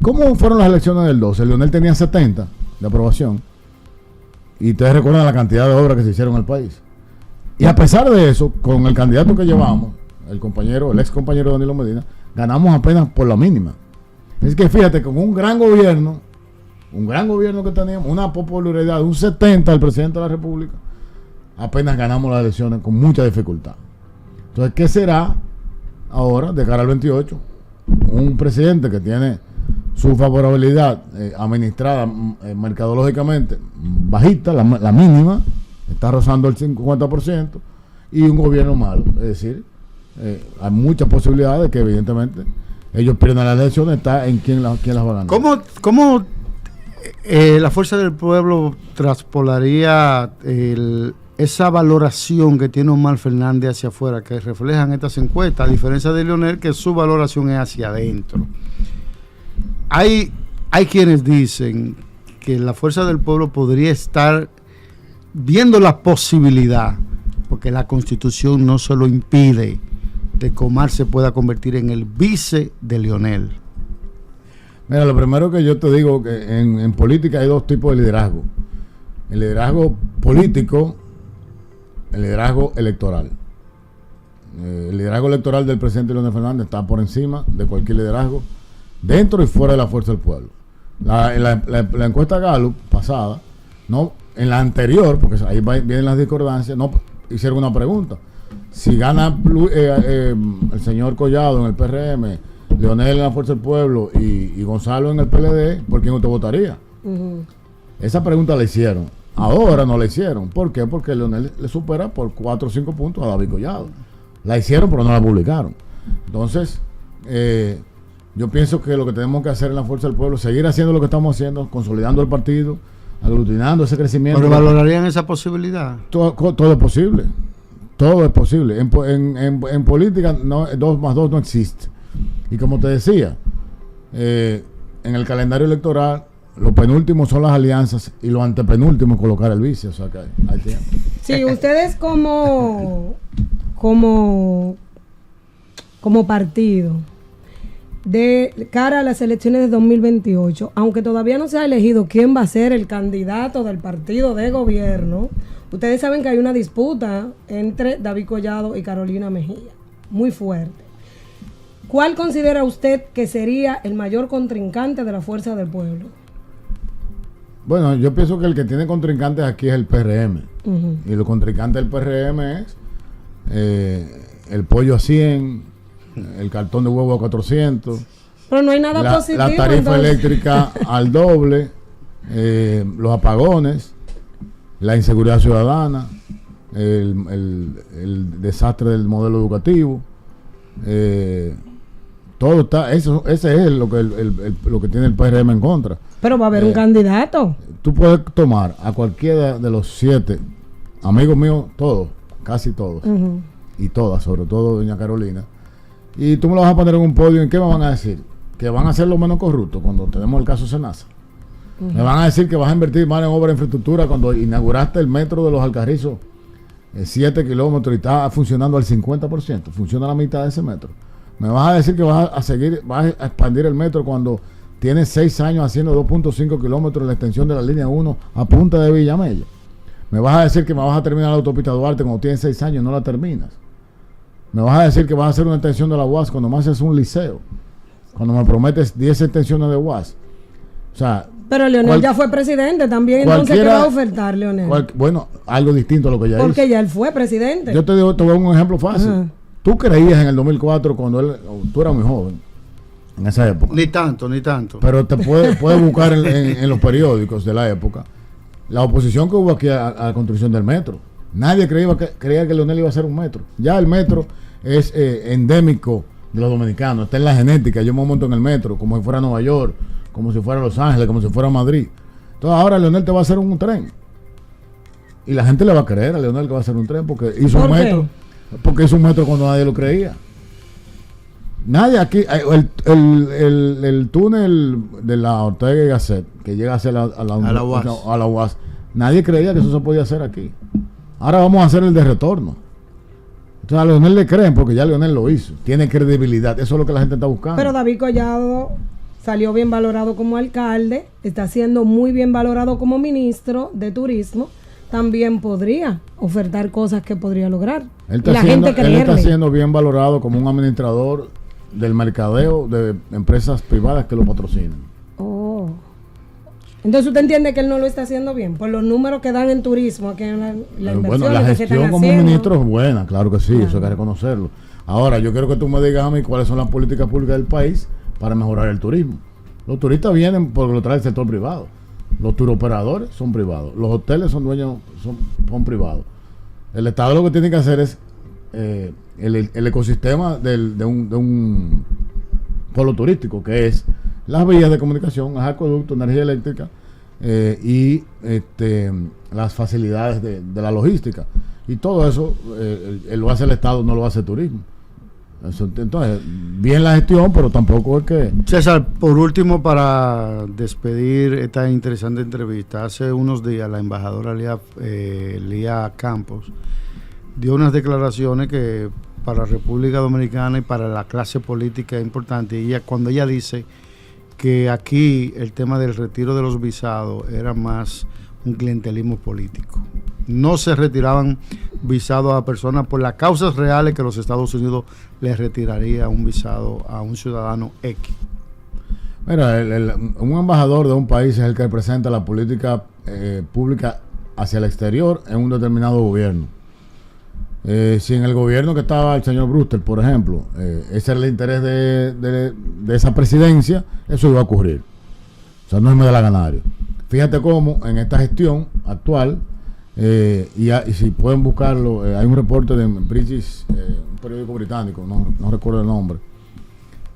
¿Cómo fueron las elecciones del 12? Leonel tenía 70 de aprobación. Y ustedes recuerdan la cantidad de obras que se hicieron en el país. Y a pesar de eso, con el candidato que llevamos, el ex compañero Danilo Medina, ganamos apenas por la mínima. Es que fíjate, con un gran gobierno que teníamos, una popularidad de un 70 del presidente de la República, apenas ganamos las elecciones con mucha dificultad. Entonces, ¿qué será ahora de cara al 28? Un presidente que tiene su favorabilidad administrada mercadológicamente bajita, la mínima, está rozando el 50%, y un gobierno malo. Es decir, hay muchas posibilidades de que evidentemente ellos pierdan las elecciones, está en quién las va a ganar. ¿Cómo la Fuerza del Pueblo traspolaría esa valoración que tiene Omar Fernández hacia afuera, que reflejan estas encuestas, a diferencia de Leonel, que su valoración es hacia adentro? Hay quienes dicen que la Fuerza del Pueblo podría estar viendo la posibilidad, porque la Constitución no se lo impide, de que Omar se pueda convertir en el vice de Leonel. Mira, lo primero que yo te digo, que en política hay dos tipos de liderazgo: el liderazgo político, el liderazgo electoral. El liderazgo electoral del presidente Leonel Fernández está por encima de cualquier liderazgo dentro y fuera de la Fuerza del Pueblo. La encuesta Gallup pasada, no, en la anterior, porque ahí vienen las discordancias, no hicieron una pregunta: si gana el señor Collado en el PRM, Leonel en la Fuerza del Pueblo y Gonzalo en el PLD, ¿por quién usted votaría? Esa pregunta la hicieron. Ahora no la hicieron. ¿Por qué? Porque Leonel le supera por 4 o 5 puntos a David Collado. La hicieron, pero no la publicaron. Entonces, yo pienso que lo que tenemos que hacer en la Fuerza del Pueblo es seguir haciendo lo que estamos haciendo, consolidando el partido, aglutinando ese crecimiento. ¿Pero valorarían esa posibilidad? Todo es posible. Todo es posible. En política, 2 más 2 no existe. Y como te decía, en el calendario electoral, los penúltimos son las alianzas y los antepenúltimos colocar el vice. O sea que hay tiempo. Sí, ustedes como partido, de cara a las elecciones de 2028, aunque todavía no se ha elegido quién va a ser el candidato del partido de gobierno, ustedes saben que hay una disputa entre David Collado y Carolina Mejía, muy fuerte. ¿Cuál considera usted que sería el mayor contrincante de la Fuerza del Pueblo? Bueno, yo pienso que el que tiene contrincantes aquí es el PRM. Y el contrincante del PRM es el pollo a 100, el cartón de huevo a 400. Pero no hay nada positivo. La tarifa eléctrica al doble, los apagones, la inseguridad ciudadana, el desastre del modelo educativo. Todo está, ese es lo que tiene el PRM en contra. Pero va a haber un candidato. Tú puedes tomar a cualquiera de los 7 amigos míos, todos, casi todos, y todas, sobre todo doña Carolina, y tú me lo vas a poner en un podio. ¿En qué me van a decir? Que van a ser lo menos corruptos cuando tenemos el caso Senasa. Me van a decir que vas a invertir más en obra de infraestructura cuando inauguraste el metro de los Alcarrizos, 7 kilómetros, y está funcionando al 50%, funciona la mitad de ese metro. Me vas a decir que vas a expandir el metro cuando tienes 6 años haciendo 2.5 kilómetros en la extensión de la línea 1 a punta de Villamella. Me vas a decir que me vas a terminar la autopista Duarte cuando tienes 6 años y no la terminas. Me vas a decir que vas a hacer una extensión de la UAS cuando me haces un liceo, cuando me prometes 10 extensiones de UAS. O sea, pero Leonel ya fue presidente también, entonces ¿qué va a ofertar Leonel? Bueno, algo distinto a lo que ya hizo. Porque ya él fue presidente. Yo te doy un ejemplo fácil. Tú creías en el 2004 cuando tú eras muy joven, en esa época. Ni tanto. Pero te puedes buscar en los periódicos de la época la oposición que hubo aquí a la construcción del metro. Nadie creía que Leonel iba a hacer un metro. Ya el metro es endémico de los dominicanos, está en la genética. Yo me monto en el metro como si fuera Nueva York, como si fuera Los Ángeles, como si fuera Madrid. Entonces ahora Leonel te va a hacer un tren. Y la gente le va a creer a Leonel que va a hacer un tren porque hizo un metro. Porque hizo un metro cuando nadie lo creía. Nadie aquí, el túnel de la Ortega y Gasset, que llega hacia a la UAS, nadie creía que eso se podía hacer aquí. Ahora vamos a hacer el de retorno. Entonces a Leonel le creen porque ya Leonel lo hizo. Tiene credibilidad, eso es lo que la gente está buscando. Pero David Collado salió bien valorado como alcalde, está siendo muy bien valorado como ministro de turismo. También podría ofertar cosas que podría lograr. Él está siendo bien valorado como un administrador del mercadeo de empresas privadas que lo patrocinan. Oh. Entonces usted entiende que él no lo está haciendo bien por los números que dan en turismo, que en la inversión Bueno, la que se están gestión como haciendo. ministro es buena, claro que sí, eso hay que reconocerlo. Ahora, yo quiero que tú me digas a mí cuáles son las políticas públicas del país para mejorar el turismo. Los turistas vienen porque lo trae el sector privado. Los turoperadores son privados. Los hoteles son dueños, son privados. El Estado lo que tiene que hacer es el ecosistema de un polo turístico, que es las vías de comunicación, los acueductos, energía eléctrica y las facilidades de la logística. Y todo eso lo hace el Estado, no lo hace el turismo. Entonces, bien la gestión, pero tampoco es que... César, por último, para despedir esta interesante entrevista, hace unos días la embajadora Lía Campos dio unas declaraciones que para la República Dominicana y para la clase política es importante. Y cuando ella dice que aquí el tema del retiro de los visados era más un clientelismo político. No se retiraban visados a personas por las causas reales que los Estados Unidos les retiraría un visado a un ciudadano X. Mira, un embajador de un país es el que representa la política pública hacia el exterior en un determinado gobierno. Si en el gobierno que estaba el señor Brewster, por ejemplo, ese era el interés de esa presidencia, eso iba a ocurrir. O sea, no es medalaganario. Fíjate cómo en esta gestión actual, y si pueden buscarlo, hay un reporte de British, un periódico británico, no recuerdo el nombre,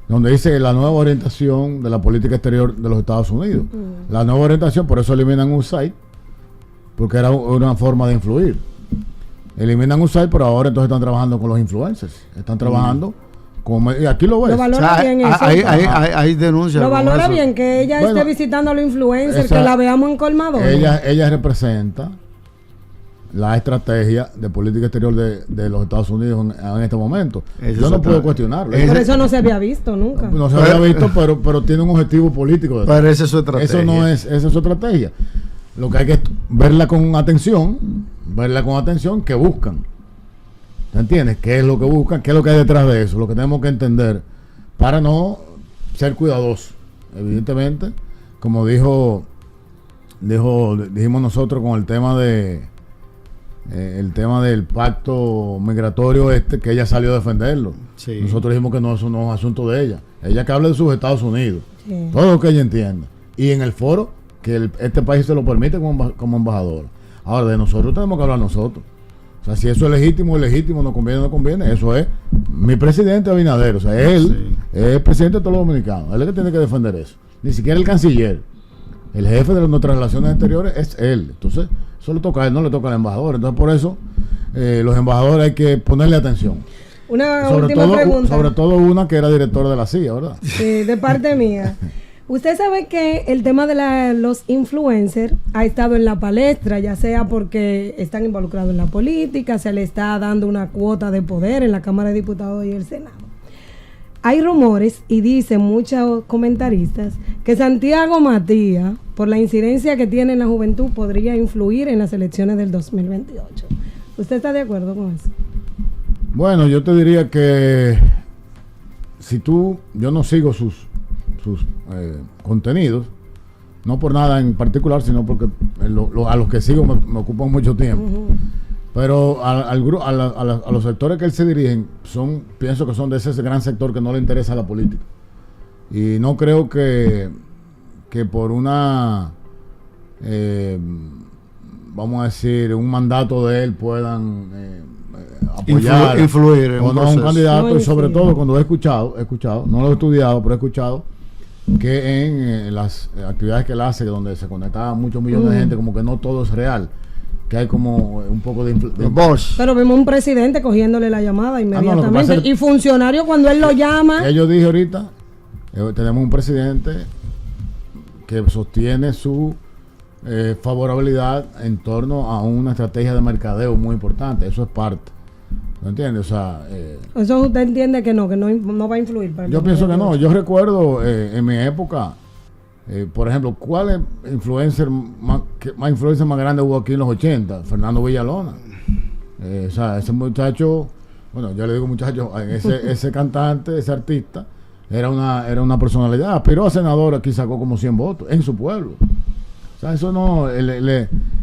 donde dice la nueva orientación de la política exterior de los Estados Unidos. La nueva orientación, por eso eliminan USAID, porque era una forma de influir. Eliminan USAID, pero ahora entonces están trabajando con los influencers. Están trabajando con... Y aquí lo ves. Lo valora bien eso. Hay denuncias. Lo valora eso. bien que ella esté visitando a los influencers, que la veamos en colmadores. Ella representa la estrategia de política exterior de los Estados Unidos en este momento. Yo no puedo cuestionarlo. Por eso no se había visto nunca. No se había visto, pero tiene un objetivo político. Pero esa es su estrategia. Esa es su estrategia. Lo que hay que verla con atención, qué buscan. ¿Te entiendes? ¿Qué es lo que buscan? ¿Qué es lo que hay detrás de eso? Lo que tenemos que entender para no ser cuidadosos. Evidentemente, como dijimos nosotros con el tema del pacto migratorio que ella salió a defenderlo. Sí. Nosotros dijimos que no, eso no es asunto de ella. Ella que hable de sus Estados Unidos. Sí. Todo lo que ella entienda. Y en el foro que este país se lo permite como embajador. Ahora, de nosotros tenemos que hablar nosotros. O sea, si eso es legítimo, no conviene. Eso es mi presidente Abinader. O sea, él es el presidente de todos los dominicanos. Él es el que tiene que defender eso. Ni siquiera el canciller. El jefe de nuestras relaciones exteriores es él. Entonces, eso le toca a él, no le toca al embajador. Entonces, por eso, los embajadores hay que ponerle atención. Una última pregunta. Sobre todo una que era directora de la CIA, ¿verdad? Sí, de parte mía. Usted sabe que el tema de los influencers ha estado en la palestra, ya sea porque están involucrados en la política, se le está dando una cuota de poder en la Cámara de Diputados y el Senado. Hay rumores, y dicen muchos comentaristas, que Santiago Matías, por la incidencia que tiene en la juventud, podría influir en las elecciones del 2028. ¿Usted está de acuerdo con eso? Bueno, yo te diría que yo no sigo sus contenidos, no por nada en particular, sino porque a los que sigo me ocupan mucho tiempo. Pero a los sectores que él se dirigen, pienso que son de ese gran sector que no le interesa la política. Y no creo que por una, vamos a decir, un mandato de él puedan apoyar, influir en o no a un candidato. No, y sobre todo cuando he escuchado, no lo he estudiado, pero he escuchado que en las actividades que él hace, donde se conectaban muchos millones de gente, como que no todo es real, que hay como un poco de pero vemos un presidente cogiéndole la llamada inmediatamente, y funcionario cuando él lo llama. Yo dije ahorita, tenemos un presidente que sostiene su favorabilidad en torno a una estrategia de mercadeo muy importante. Eso es parte. ¿Me entiendes? O sea, eso usted entiende que no va a influir. Yo pienso que no. Yo recuerdo en mi época, por ejemplo, ¿cuál influencer más grande hubo aquí en los 80? Fernando Villalona. O sea, ese muchacho Bueno, yo le digo, muchachos, ese cantante, ese artista, era una personalidad. Aspiró a senador, aquí sacó como 100 votos en su pueblo. O sea, eso no,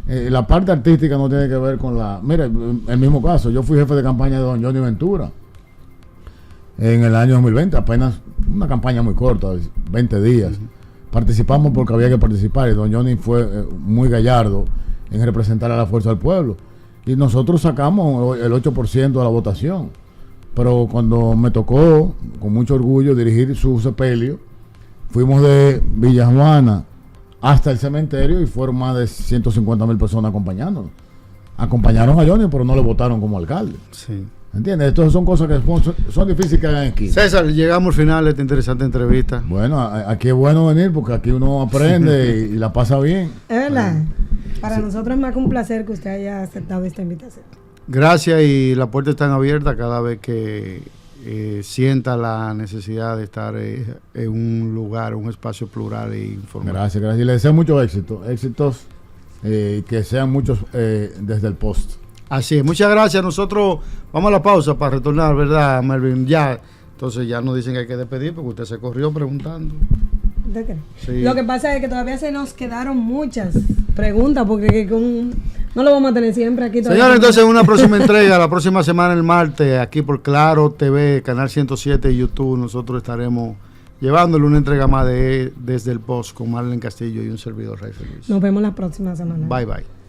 la parte artística no tiene que ver con la... Mira, el mismo caso, yo fui jefe de campaña de don Johnny Ventura en el año 2020, apenas una campaña muy corta, 20 días. Participamos porque había que participar y don Johnny fue muy gallardo en representar a la fuerza del pueblo. Y nosotros sacamos el 8% de la votación. Pero cuando me tocó, con mucho orgullo, dirigir su sepelio, fuimos de Villa Juana hasta el cementerio y fueron más de 150,000 personas acompañándonos. Acompañaron a Johnny, pero no le votaron como alcalde. Sí. ¿Entiendes? Estas son cosas que son difíciles que hagan aquí. César, llegamos al final de esta interesante entrevista. Bueno, aquí es bueno venir porque aquí uno aprende y la pasa bien. Es verdad. Para nosotros es más que un placer que usted haya aceptado esta invitación. Gracias, y las puertas están abiertas cada vez que sienta la necesidad de estar en un lugar, un espacio plural e informal. Gracias. Y le deseo mucho éxitos, que sean muchos desde el post. Así es, muchas gracias. Nosotros vamos a la pausa para retornar, ¿verdad, Melvin? Ya, entonces ya nos dicen que hay que despedir porque usted se corrió preguntando. ¿De qué? Sí. Lo que pasa es que todavía se nos quedaron muchas preguntas porque no lo vamos a tener siempre aquí. Señores, entonces en una próxima entrega, la próxima semana, el martes, aquí por Claro TV, Canal 107 y YouTube, nosotros estaremos llevándole una entrega más desde el post con Marlene Castillo y un servidor, Rey Feliz. Nos vemos la próxima semana. Bye, bye.